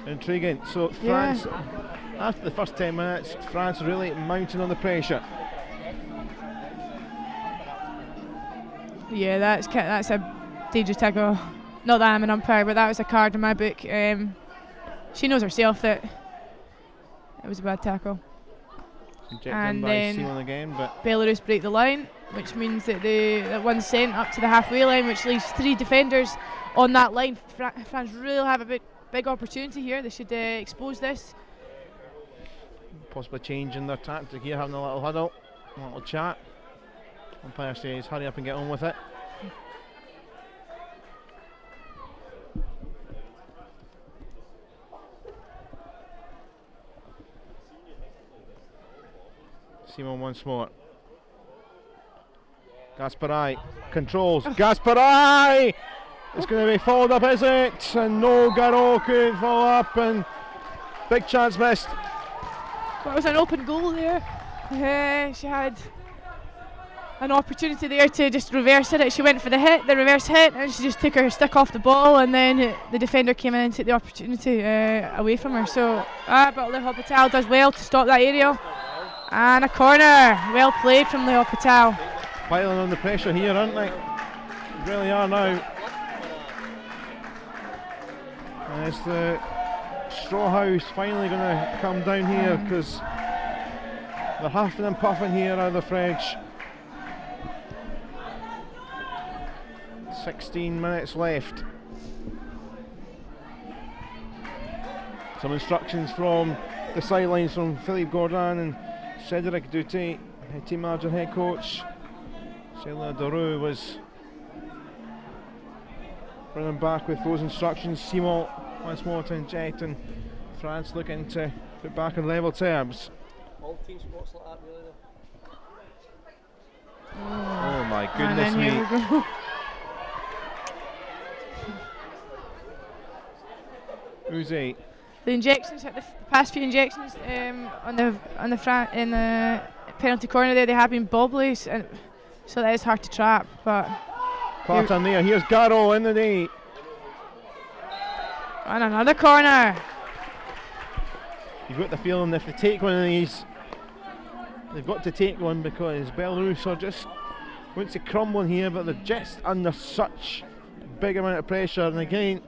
Intriguing. So France, after the first 10 minutes, France really mounting on the pressure. Yeah, that's a dangerous tackle. Not that I'm an umpire, but that was a card in my book. She knows herself that it was a bad tackle. And then Simon again, but Belarus break the line, which means that that one's sent up to the halfway line, which leaves 3 defenders on that line. France really have a big opportunity here. They should expose this. Possibly changing their tactic here, having a little huddle, a little chat. Umpire says hurry up and get on with it. Simon once more. Gasparai controls. Gasparai! It's going to be followed up, is it? And no, Garot could follow up, and big chance missed. That was an open goal there. She had an opportunity there to just reverse it. She went for the reverse hit, and she just took her stick off the ball, and then the defender came in and took the opportunity away from her. So, but L'Hôpital does well to stop that area. And a corner, well played from L'Hôpital. Piling on the pressure here, aren't they? They really are now. And it's the Straw House finally going to come down here, because they're huffing and puffing here out of the French. 16 minutes left. Some instructions from the sidelines from Philippe Gordon and Cédric Douté, team manager, head coach. Céline Deroux was running back with those instructions. Simon once more to inject, and France looking to put back on level terms. All team sports like that, really, though. Oh my And goodness then me. here we go. Uzi. The injections, the past few injections in the penalty corner there, they have been bobblies, and so that is hard to trap. But Pattern there. Here's Garrow in the knee. and another corner. You've got the feeling if they take one of these, they've got to take one, because Belarus are just going to crumble here, but they're just under such big amount of pressure. And again,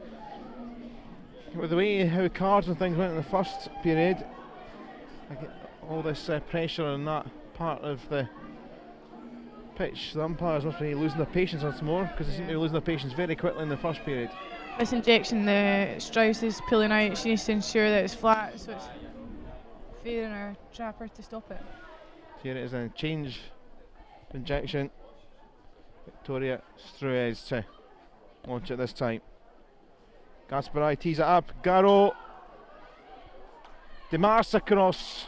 with the way how cards and things went in the first period, I get all this pressure on that part of the pitch. The umpires must be losing their patience once more, because they seem to be losing their patience very quickly in the first period. This injection, the Strauss is pulling out. She needs to ensure that it's flat, so it's failing our trapper to stop it. Here it is, a change injection. Victoria Struez to launch it this time. Gasparai tees it up. Garrow. Demars across.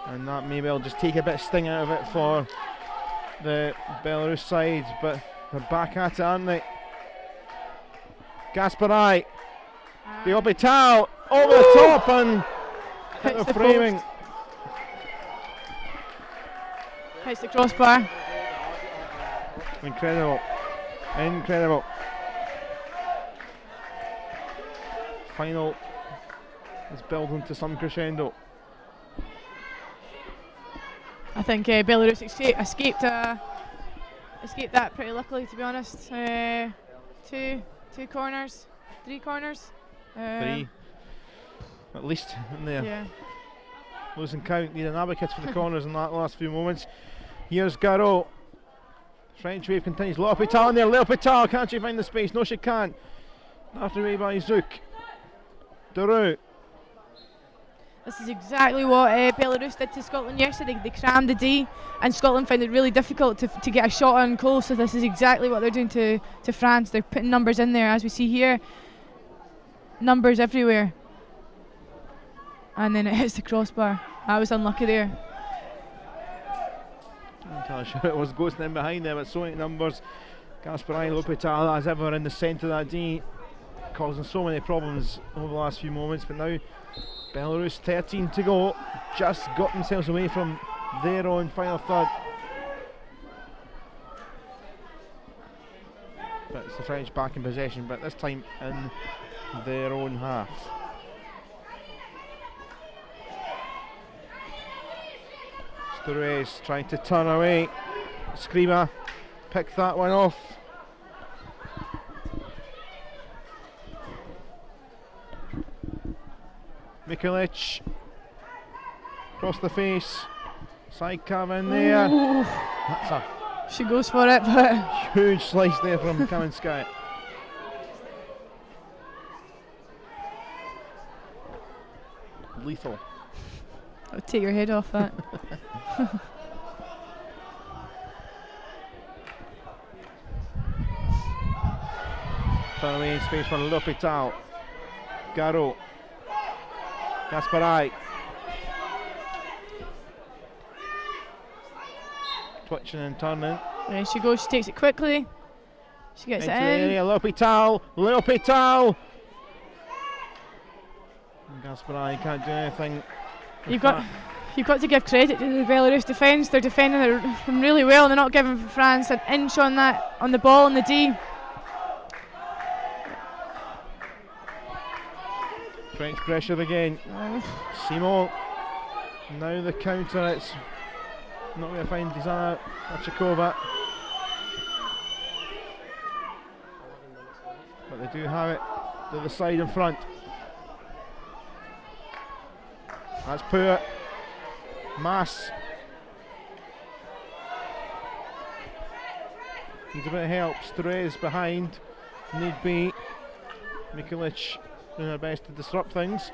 And that may well just take a bit of sting out of it for the Belarus side, but they're back at it, aren't they? Gasparai. The Hospital over the top and hit Hits the the framing. post. Hits the crossbar. Incredible. Incredible. Final is building to some crescendo. I think Belarus escaped that pretty luckily, to be honest. Two corners, 3 corners. 3 at least in there. Yeah. Losing count, need an abacus for the corners in that last few moments. Here's Garrow. French wave continues. L'Hopital in there. L'Hopital, can't she find the space? No, she can't. After away by Zouk. Deroux. This is exactly what Belarus did to Scotland yesterday. They crammed the D, and Scotland found it really difficult to get a shot on goal. So this is exactly what they're doing to France. They're putting numbers in there, as we see here. Numbers everywhere. And then it hits the crossbar. I was unlucky there. I'm entirely sure it was ghosting in behind there, but so many numbers. Gasparai, L'Hopital, as ever, in the centre of that D, causing so many problems over the last few moments. But now Belarus 13 to go, just got themselves away from their own final third. But it's the French back in possession, but this time in their own half. Struez trying to turn away. Skrima picked that one off. Mikulic across the face. Side cam in there. Ooh. That's a She goes for it, but huge slice there from Kaminskaya. Lethal. I'll take your head off that. Turn away in space for L'Hopital. Garrow. Gasparai. Twitching and turning. There she goes, she takes it quickly. She gets Into it the in. area. L'Hopital. L'Hopital. Gasparai can't do anything. You've got to give credit to the Belarus defence. They're defending them really well, and they're not giving France an inch on the ball on the D. French pressure again. Simon. Now the counter. It's not going to find Dizana Achikova. But they do have it to the side and front. That's poor. Mass. Needs a bit of help. Struez behind. Need be. Mikulic doing her best to disrupt things.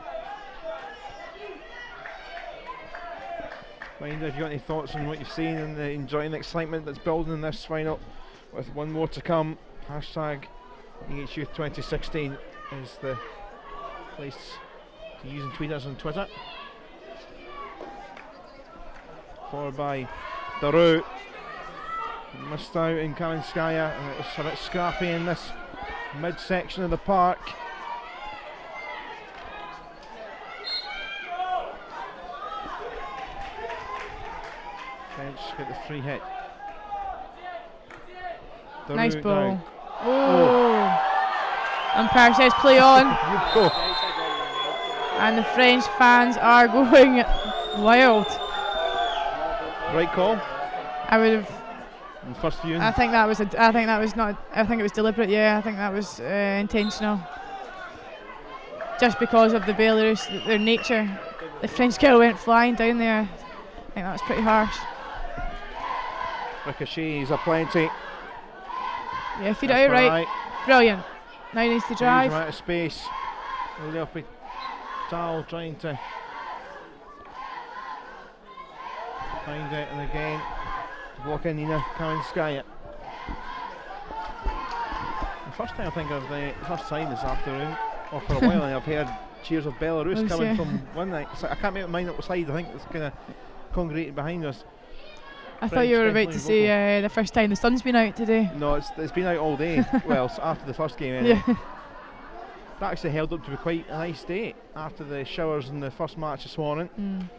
Mind if you've got any thoughts on what you've seen and enjoying the excitement that's building in this final, with one more to come. Hashtag EHU 2016 is the place to use and tweet us on Twitter. Followed by Daru. Missed out in Kalinskaya, and it was a bit scrappy in this midsection of the park. French get the free hit. Daru Nice ball. now. Oh! Umpire says play on. Go. And the French fans are going wild. Right call. I would have. First viewing. I think that was not. I think it was deliberate. Yeah, I think that was intentional. Just because of the Belarus, their nature. The French girl went flying down there. I think that was pretty harsh. Ricochets are plenty. Yeah, feed it out right. Brilliant. Now he needs to drive. Out of space. Leopi Tal trying to find it, and again block in Nina Kalinskaya. The first time I think of the first time this afternoon, or for a while, I've heard cheers of Belarus coming from one night. So I can't make my mind up the slide. I think it's kind of congregated behind us. I thought you were about to say the first time the sun's been out today. No, it's been out all day. Well, after the first game anyway. Yeah. That actually held up to be quite a nice day after the showers in the first match this morning.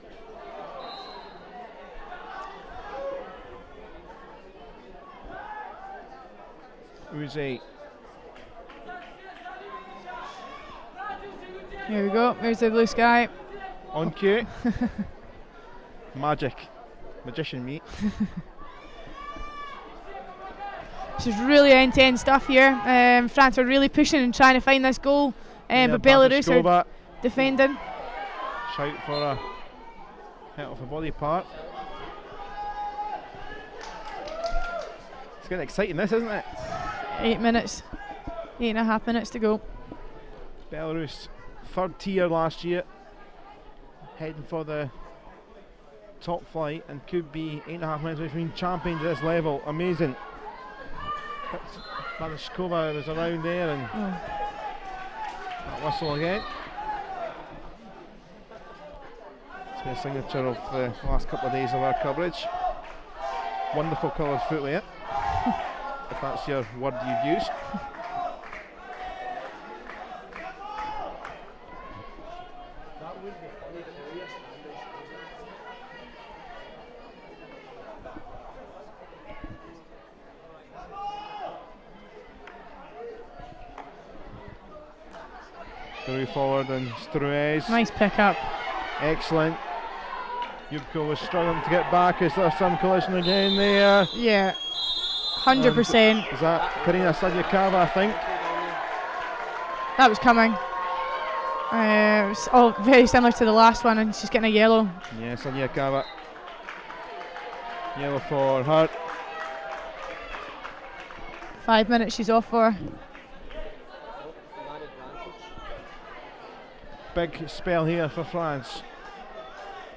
Uzi. Here we go. There's the blue sky. On cue. Magician meat. This is really intense stuff here. France are really pushing and trying to find this goal, but Belarus are defending. Shout for a hit off a body part. It's getting exciting, this, isn't it? 8 minutes, 8.5 minutes to go. Belarus, third tier last year, heading for the top flight, and could be 8.5 minutes away from being champions at this level. Amazing. Malashkova was around there, and that whistle again. It's been a signature of the last couple of days of our coverage. Wonderful coloured footwear, if that's your word you'd use. Forward and Struez. Nice pick up. Excellent. Yubko was struggling to get back. Is there some collision again there? Yeah, 100%. Is that Karina Sadyakava, I think? That was coming. It was all very similar to the last one, and she's getting a yellow. Yeah, Sadyakava. Yellow for her. 5 minutes she's off for. Big spell here for France.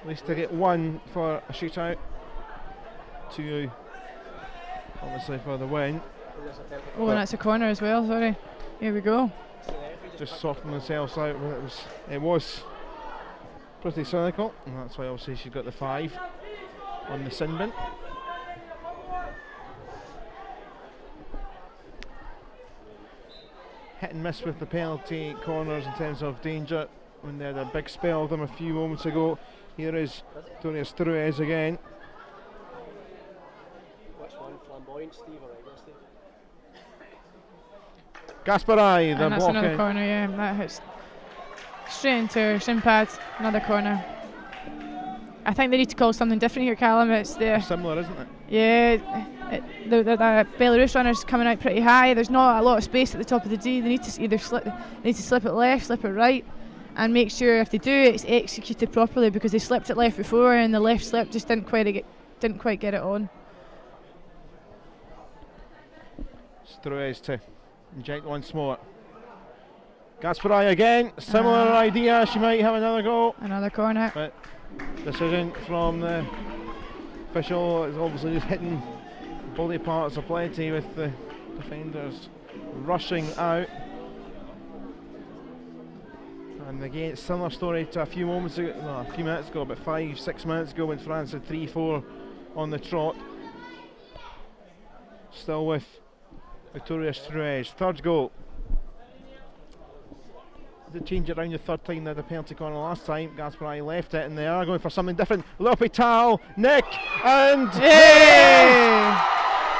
At least to get one for a shootout. 2 obviously for the win. Oh, and that's a corner as well, sorry. Here we go. Just sorting themselves out, but it was pretty cynical, and that's why obviously she's got the 5 on the sin bin. Hit and miss with the penalty corners in terms of danger, when they had a big spell of them a few moments ago. Here is Toria Struez again. Which one? Flamboyant, Steve, or regular Steve? Gasparai, the and that's block another in. corner, yeah. That hits straight into her shin pads. Another corner. I think they need to call something different here, Callum. It's the similar, isn't it? Yeah. The Belarus runners coming out pretty high. There's not a lot of space at the top of the D. They need to either slip it left, slip it right, and make sure if they do, it's executed properly, because they slipped it left before, and the left slip just didn't quite get it on. Struez to inject once more. Gasparai again, similar idea. She might have another go. Another corner. But decision from the official is obviously just hitting body parts of plenty, with the defenders rushing out. And again, similar story to a few minutes ago, about 5-6 minutes ago, when France had 3-4 on the trot. Still with Victoria Struez. Third goal. Did change it around the third time. They had a penalty corner last time. Gasparini left it, and they are going for something different. L'Hôpital, Nick, and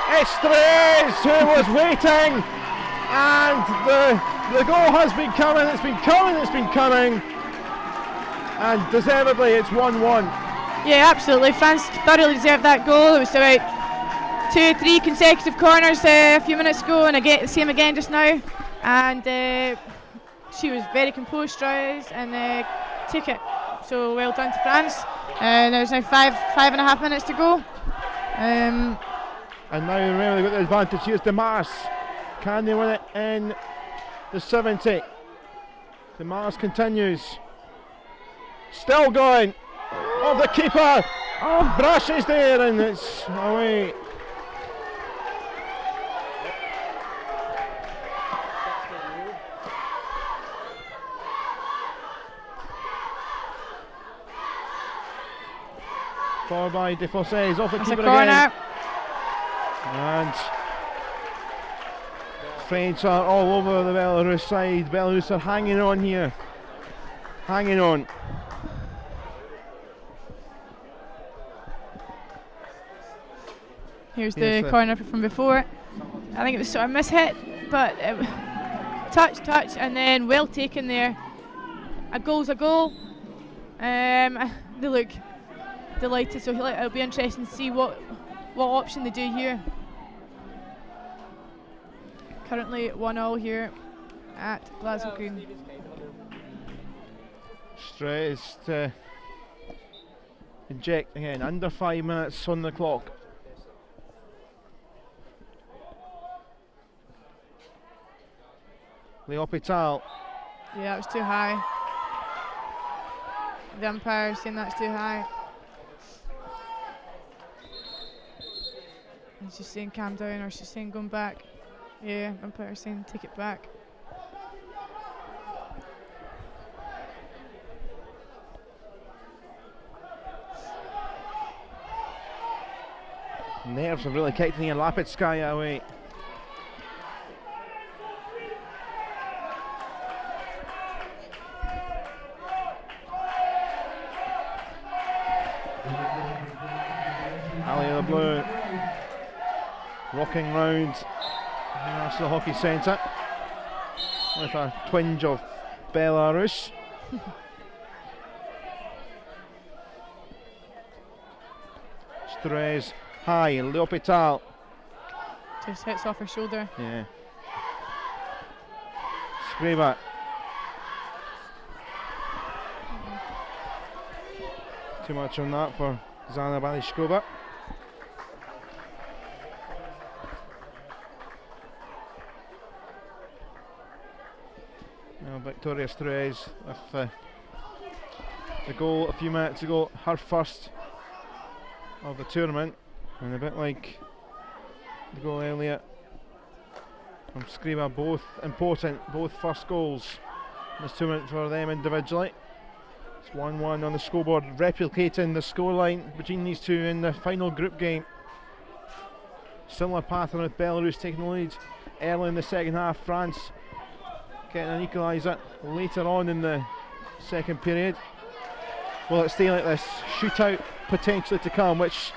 it's Struez who was waiting, and the goal has been coming. It's been coming, and deservedly it's 1-1. Yeah, absolutely. France thoroughly deserved that goal. It was about 2-3 consecutive corners a few minutes ago, and again, same again just now. And she was very composed, Struez, and took it. So well done to France. There's now 5.5 minutes to go. And now remember they've got the advantage. Here's Demas. Can they win it in the 70? Demas continues. Still going. Oh, the keeper. Oh, brushes there, and it's away. Forward by Defossés, off the keeper again. And French are all over the Belarus side. Belarus are hanging on here. Hanging on. Here's the corner from before. I think it was sort of mishit, but touch, and then well taken there. A goal's a goal. They look delighted, so it'll be interesting to see what option they do here. Currently 1-0 here at Glasgow Green. Struez to inject again, under 5 minutes on the clock. L'Hôpital. Yeah, that was too high. The umpire saying that's too high. And she's saying calm down, or she's saying going back. Yeah, umpire saying take it back. Nerves have really kicked in here. Lapitskaya away. Ali the Blue rocking round the National Hockey Centre with a twinge of Belarus. Struez high, L'Hôpital. Just hits off her shoulder. Yeah. Skriva. Too much on that for Zana Balishkova. Now Victoria Struez with the goal a few minutes ago, her first of the tournament, and a bit like the goal earlier from Skriva, both important, both first goals in this tournament for them individually. It's 1-1 on the scoreboard, replicating the scoreline between these two in the final group game. Similar pattern with Belarus taking the lead early in the second half. France getting an equaliser later on in the second period. Will it stay like this? Shootout potentially to come, which,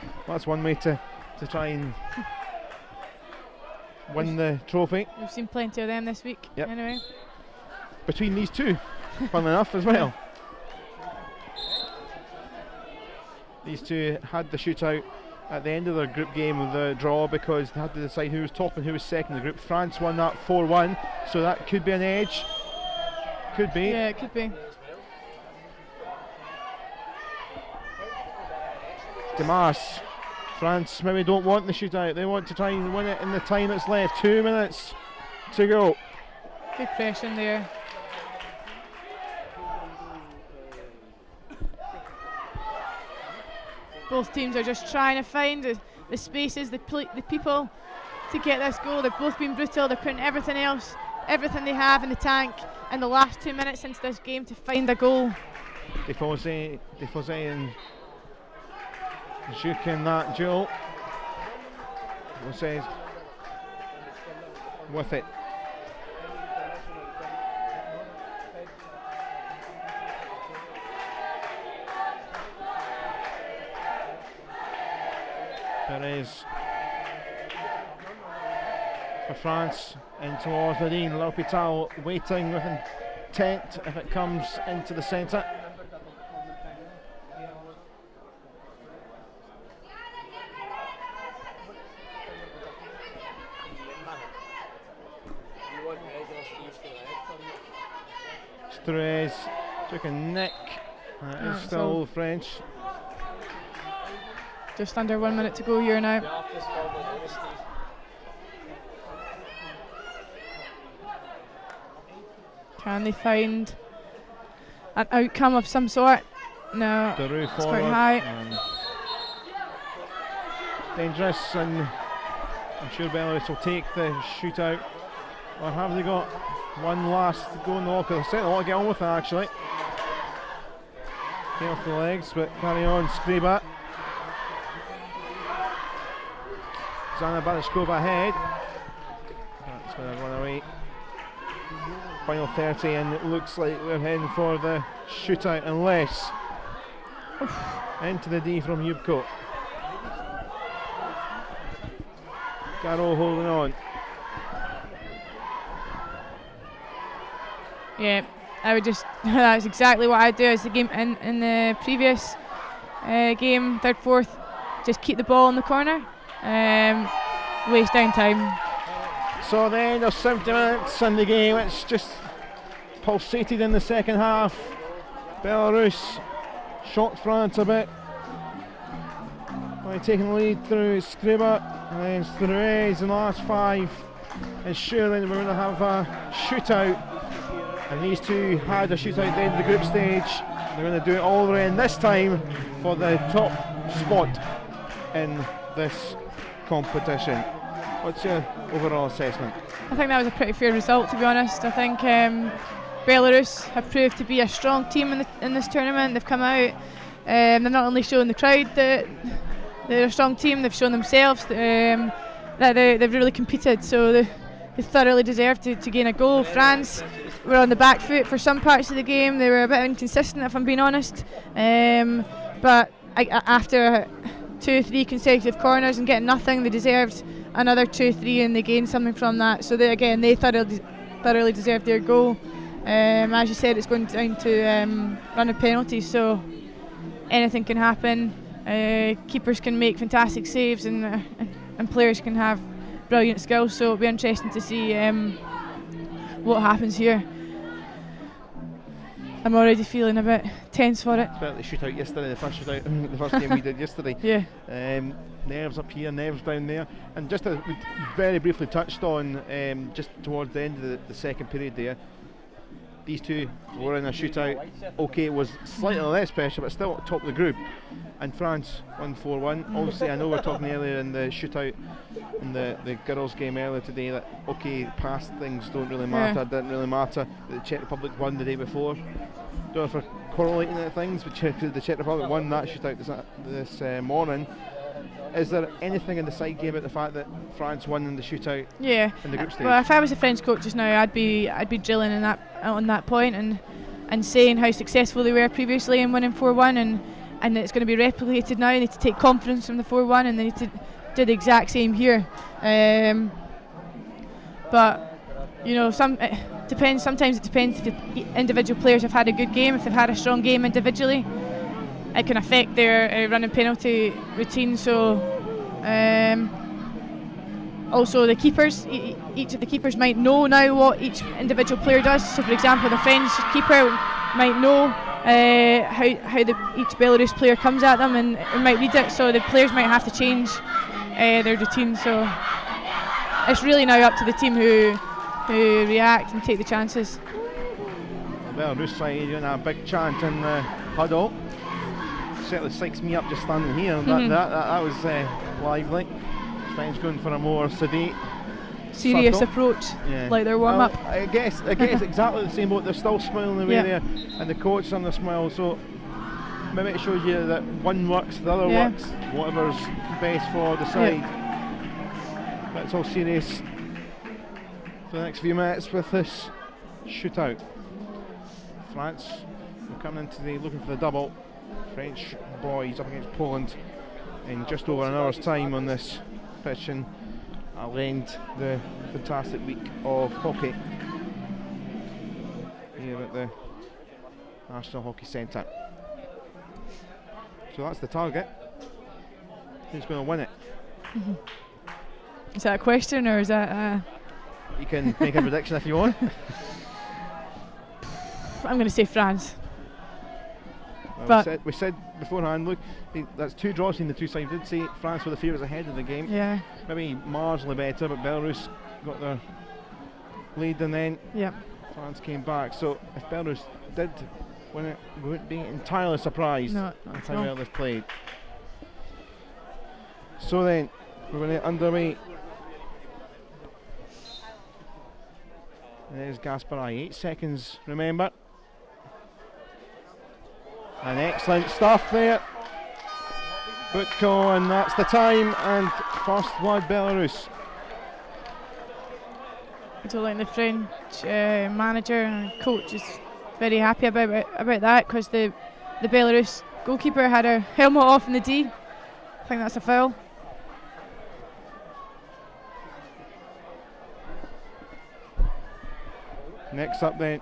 well, that's one way to try and win the trophy. We've seen plenty of them this week. Yep. Anyway, between these two, funnily enough, as well. These two had the shootout at the end of their group game with the draw, because they had to decide who was top and who was second in the group. France won that 4-1, so that could be an edge. Could be. yeah, it could be. Demas. France maybe don't want the shootout. They want to try and win it in the time that's left. 2 minutes to go. Good pressure there. Both teams are just trying to find the spaces, the people to get this goal. They've both been brutal. They're putting everything else, everything they have in the tank. in the last 2 minutes into this game to find a goal. Defosse and Juk in that duel. Defosse with it. Perez for France in towards Nadine. L'Hôpital waiting with intent if it comes into the centre. Struez took a nick. That is still French. Just under 1 minute to go here now. Can they find an outcome of some sort? No, it's quite high. Dangerous, and I'm sure Belarus will take the shootout. Or have they got one last go in the locker? They'll certainly want to get on with that, actually. Get off the legs, but carry on. Skriba. Zana Barashkova ahead. That's going to run away. Final 30, and it looks like we're heading for the shootout unless into the D from Yubko. Garrow holding on. Yeah, I would just that's exactly what I'd do as the game in the previous game, third, fourth. Just keep the ball in the corner, waste down time. So the end of 70 minutes in the game. It's just pulsated in the second half. Belarus shocked France a bit by taking the lead through Skriba and then Struez in the last 5. And surely we're going to have a shootout. And these two had a shootout at the end of the group stage. They're going to do it all the way in this time for the top spot in this competition. What's your overall assessment? I think that was a pretty fair result, to be honest. I think Belarus have proved to be a strong team in this tournament. They've come out, they've not only shown the crowd that they're a strong team, they've shown themselves that they've really competed, so they thoroughly deserve to gain a goal. France were on the back foot for some parts of the game. They were a bit inconsistent, if I'm being honest, but after 2-3 consecutive corners and getting nothing, they deserved another 2-3 and they gained something from that. So they thoroughly deserved their goal. As you said, it's going down to running penalties, so anything can happen. Keepers can make fantastic saves, and players can have brilliant skills. So it'll be interesting to see what happens here. I'm already feeling a bit tense for it. Especially the shootout yesterday, the first shootout, the first game we did yesterday. Yeah. Nerves up here, nerves down there, and just as we very briefly touched on, just towards the end of the second period there, these two were in a shootout. Okay, it was slightly less pressure, but still at the top of the group. And France won 4-1. Obviously, I know we were talking earlier in the shootout in the girls' game earlier today that past things don't really matter. It didn't really matter that the Czech Republic won the day before. Don't know if we're correlating the things, but the Czech Republic won that shootout this morning. Is there anything in the side game about the fact that France won in the shootout? Yeah. In the group stage? Well, if I was a French coach just now, I'd be drilling on that point and saying how successful they were previously in winning 4-1 and it's going to be replicated now. They need to take confidence from the 4-1 and they need to do the exact same here. But you know, sometimes it depends if the individual players have had a good game, if they've had a strong game individually. It can affect their running penalty routine. So also the keepers, each of the keepers might know now what each individual player does. So for example, the French keeper might know how each Belarus player comes at them and might read it, so the players might have to change their routine. So it's really now up to the team who react and take the chances. The Belarus side doing a big chant in the huddle. Certainly psychs me up just standing here. That was lively. French going for a more sedate serious circle. approach, Yeah. like their warm up. Well, I guess exactly the same boat. They're still smiling away Yeah. there, and the coach on the smile. So maybe it shows you that one works, the other Yeah. works, whatever's best for the side. But it's all serious for the next few minutes with this shootout. France are coming into the looking for the double. French boys up against Poland in just over an hour's time on this pitch, and I'll end the fantastic week of hockey here at the National Hockey Centre. So that's the target. Who's going to win it? Is that a question or is that? You can make a prediction if you want. I'm going to say France. Well, But we said beforehand, look, that's 2 draws in the 2 sides. We did say France were the favourites ahead of the game. yeah, Maybe marginally better, but Belarus got their lead and then yeah. France came back. So if Belarus did win it, we wouldn't be entirely surprised No, not at at how all. well they've played. So then, we're going to get underway. There's Gasparai, 8 seconds, remember. And excellent stuff there. Butko, and that's the time, and first blood Belarus. I don't think the French manager and coach is very happy about that, because the Belarus goalkeeper had her helmet off in the D. I think that's a foul. Next up then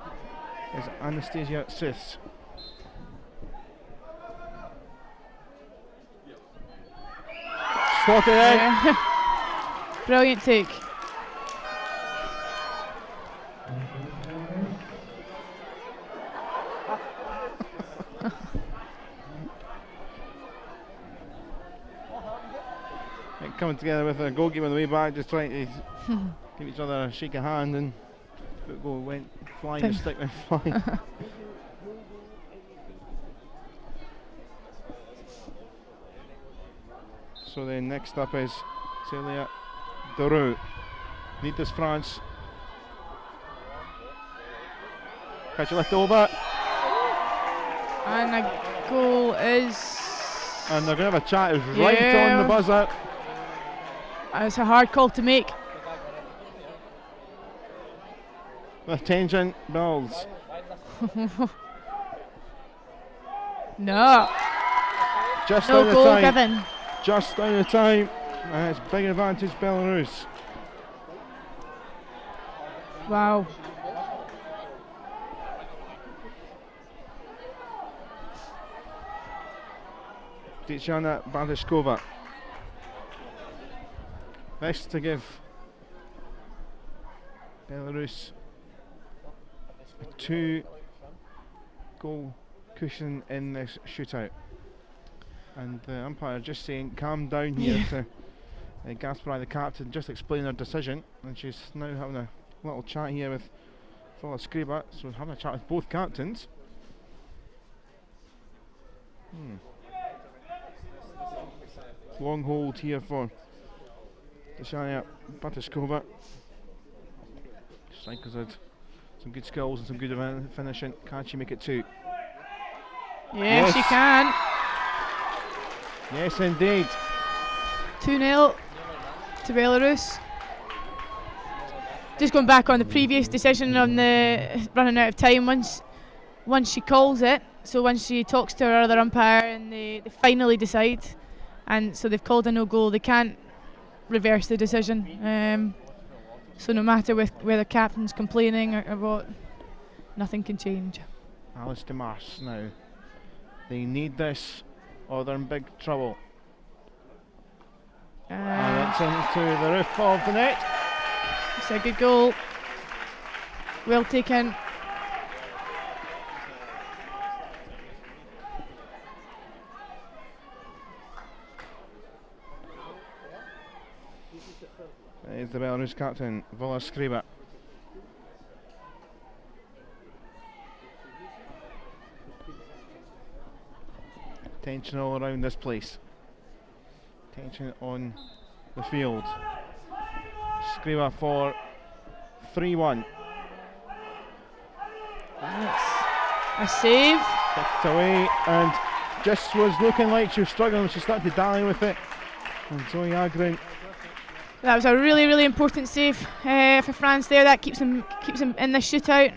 is Anastasia Sis. Slotted in. Yeah. Brilliant take. Coming together with a goalkeeper on the way back, just trying to give each other a shake of hand, and Butko went flying, the stick went flying. So then next up is Celia Doru. Need this France. Catch a lift over. And a goal is... And they're going to have a chat. It was right Yeah. on the buzzer. It's a hard call to make. With tension builds. No. Just No out of goal time. given. Just out of time. And it's big advantage Belarus. Wow. Tatiana Bartashkova. This to give Belarus a 2-goal cushion in this shootout. And the umpire just saying calm down here to Gasparai, the captain, just explain her decision. And she's now having a little chat here with Vola Skriba, so having a chat with both captains. Long hold here for Tatiana Bartashkova. Strikers had some good skills and some good finishing. Can she make it 2? Yes, she can. Yes, indeed. 2-0 to Belarus. Just going back on the previous decision on the running out of time, once she calls it, so once she talks to her other umpire and they finally decide, and so they've called a no goal, they can't reverse the decision. So no matter whether captain's complaining or what, nothing can change. Alice DeMars now. They need this or they're in big trouble. And it's into the roof of the net. It's a good goal. Well taken. Is the Belarus captain, Vola Skriba. Tension all around this place. Tension on the field. Skriva for 3-1. A save. Kicked away, and just was looking like she was struggling. She started to dally with it. And Zoe Agron. That was a really, really important save for France there. That keeps them in the shootout.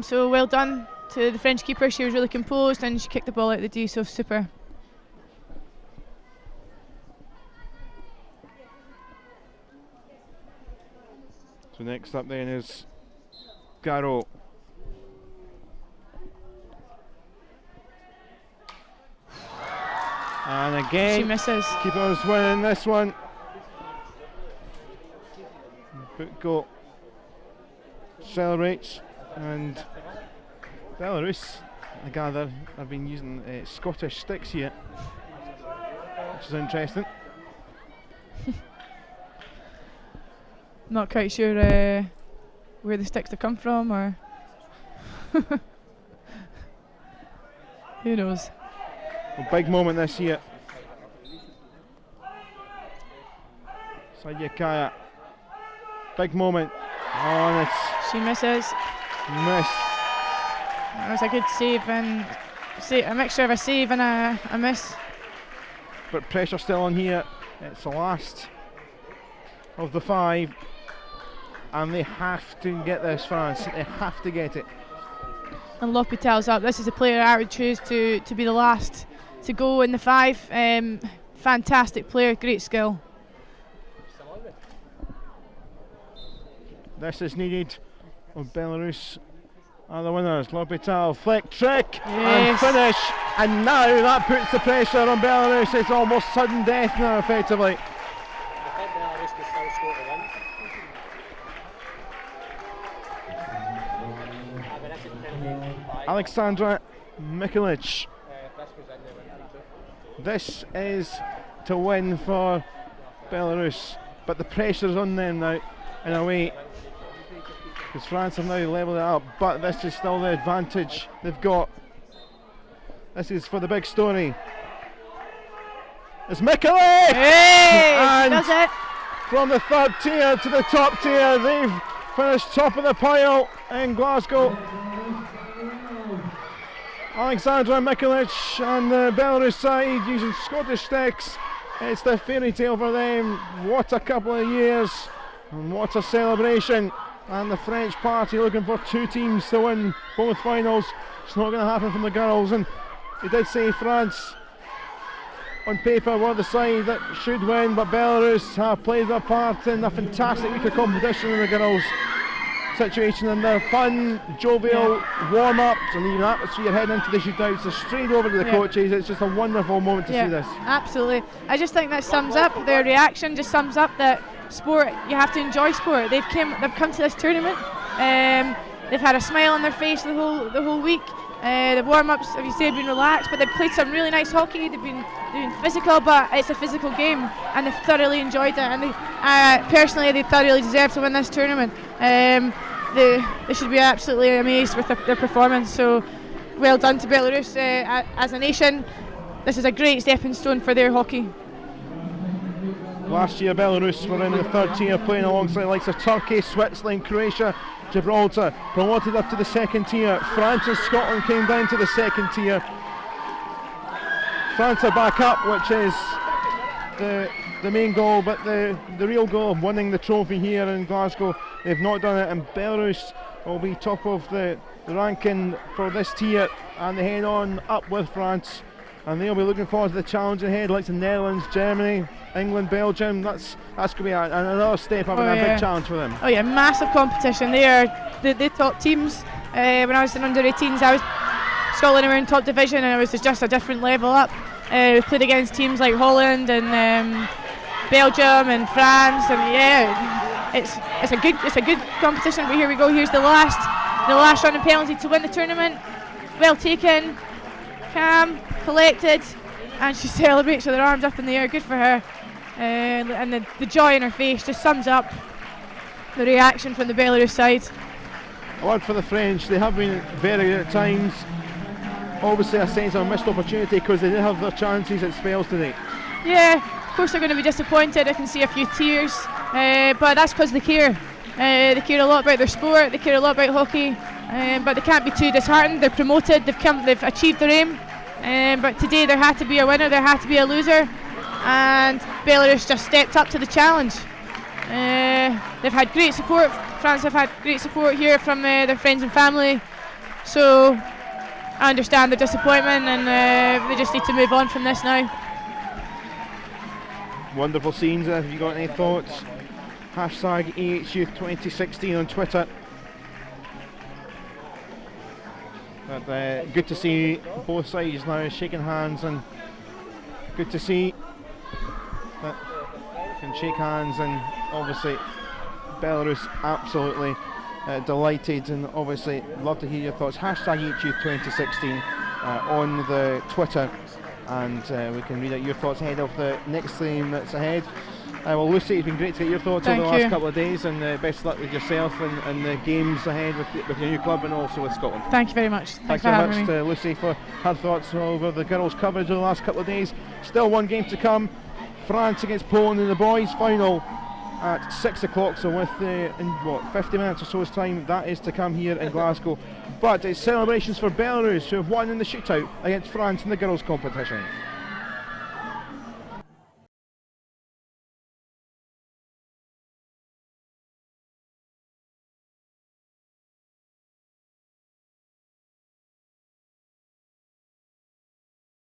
So well done to the French keeper. She was really composed and she kicked the ball out of the D, so super. So next up then is Garo. And again, she misses. Keeper's winning this one. Butko celebrates, and Belarus, I gather, have been using Scottish sticks here, which is interesting. Not quite sure where the sticks have come from, or who knows. A big moment this year. Sadia Kaya. Big moment. Oh, and she misses. Missed. That was a good save, and a mixture of a save and a miss. But pressure still on here. It's the last of the 5, and they have to get this, France. They have to get it. And L'Hôpital's up. This is a player I would choose to be the last to go in the 5. Fantastic player, great skill. This is needed. Belarus are the winners. L'Hôpital, flick, trick, and finish. And now that puts the pressure on Belarus. It's almost sudden death now, effectively. I think Belarus could still score the win. Alexandra Mikulic. This is to win for Belarus, but the pressure's on them now, in a way, because France have now levelled it up, but this is still the advantage they've got. This is for the big story. It's Mikulic! Hey, and does it. From the 3rd tier to the top tier, they've finished top of the pile in Glasgow. Alexandra Mikulic on the Belarus side using Scottish sticks. It's the fairy tale for them. What a couple of years, and what a celebration. And the French party looking for 2 teams to win both finals. It's not going to happen from the girls, and they did say France on paper were the side that should win, but Belarus have played their part in a fantastic week of competition in the girls situation, and their fun, jovial warm-ups and even atmosphere heading into the shootouts. They're straight over to the coaches. It's just a wonderful moment to see this. Absolutely. I just think that sums up their reaction. Just sums up that sport. You have to enjoy sport. They've come to this tournament. They've had a smile on their face the whole week. The warm-ups, as you said, have been relaxed, but they've played some really nice hockey. They've been physical, but it's a physical game, and they've thoroughly enjoyed it. And they thoroughly deserve to win this tournament. They should be absolutely amazed with their performance. So, well done to Belarus as a nation. This is a great stepping stone for their hockey. Last year, Belarus were in the 3rd tier, playing alongside the likes of Turkey, Switzerland, Croatia, Gibraltar, promoted up to the 2nd tier. France and Scotland came down to the 2nd tier. France are back up, which is the main goal, but the real goal of winning the trophy here in Glasgow, they've not done it, and Belarus will be top of the ranking for this tier, and they head on up with France, and they'll be looking forward to the challenge ahead, like the Netherlands, Germany, England, Belgium. That's going to be another step up and a big challenge for them. Oh yeah, massive competition. They are the top teams. When I was in under-18s, Scotland were in top division, and it was just a different level up. We played against teams like Holland and Belgium and France, and it's a good competition. But here we go. Here's the last run of penalty to win the tournament. Well taken, calm, collected, and she celebrates with her arms up in the air. Good for her. And the joy in her face just sums up the reaction from the Belarus side. A word for the French. They have been very good at times. Obviously a sense of a missed opportunity because they did have their chances at spells today. Yeah, of course they're going to be disappointed. I can see a few tears but that's because they care. They care a lot about their sport, they care a lot about hockey, but they can't be too disheartened. They're promoted, they've achieved their aim, but today there had to be a winner, there had to be a loser, and Belarus just stepped up to the challenge. They've had great support, France have had great support here from their friends and family, so I understand their disappointment, and they just need to move on from this now. Wonderful scenes. Have you got any thoughts? Hashtag AHU2016 on Twitter. But good to see both sides now shaking hands, and good to see that can shake hands, and obviously Belarus absolutely delighted, and obviously love to hear your thoughts. Hashtag AHU2016 on the Twitter, and we can read out your thoughts ahead of the next game that's ahead. Well, Lucy, it's been great to get your thoughts over the last couple of days, and best of luck with yourself and the games ahead with your new club and also with Scotland. Thank you very much. Thanks very much to Lucy for her thoughts over the girls' coverage over the last couple of days. Still one game to come. France against Poland in the boys' final at 6 o'clock, so with in 50 minutes or so's time, that is to come here in Glasgow. But it's celebrations for Belarus, who have won in the shootout against France in the girls' competition.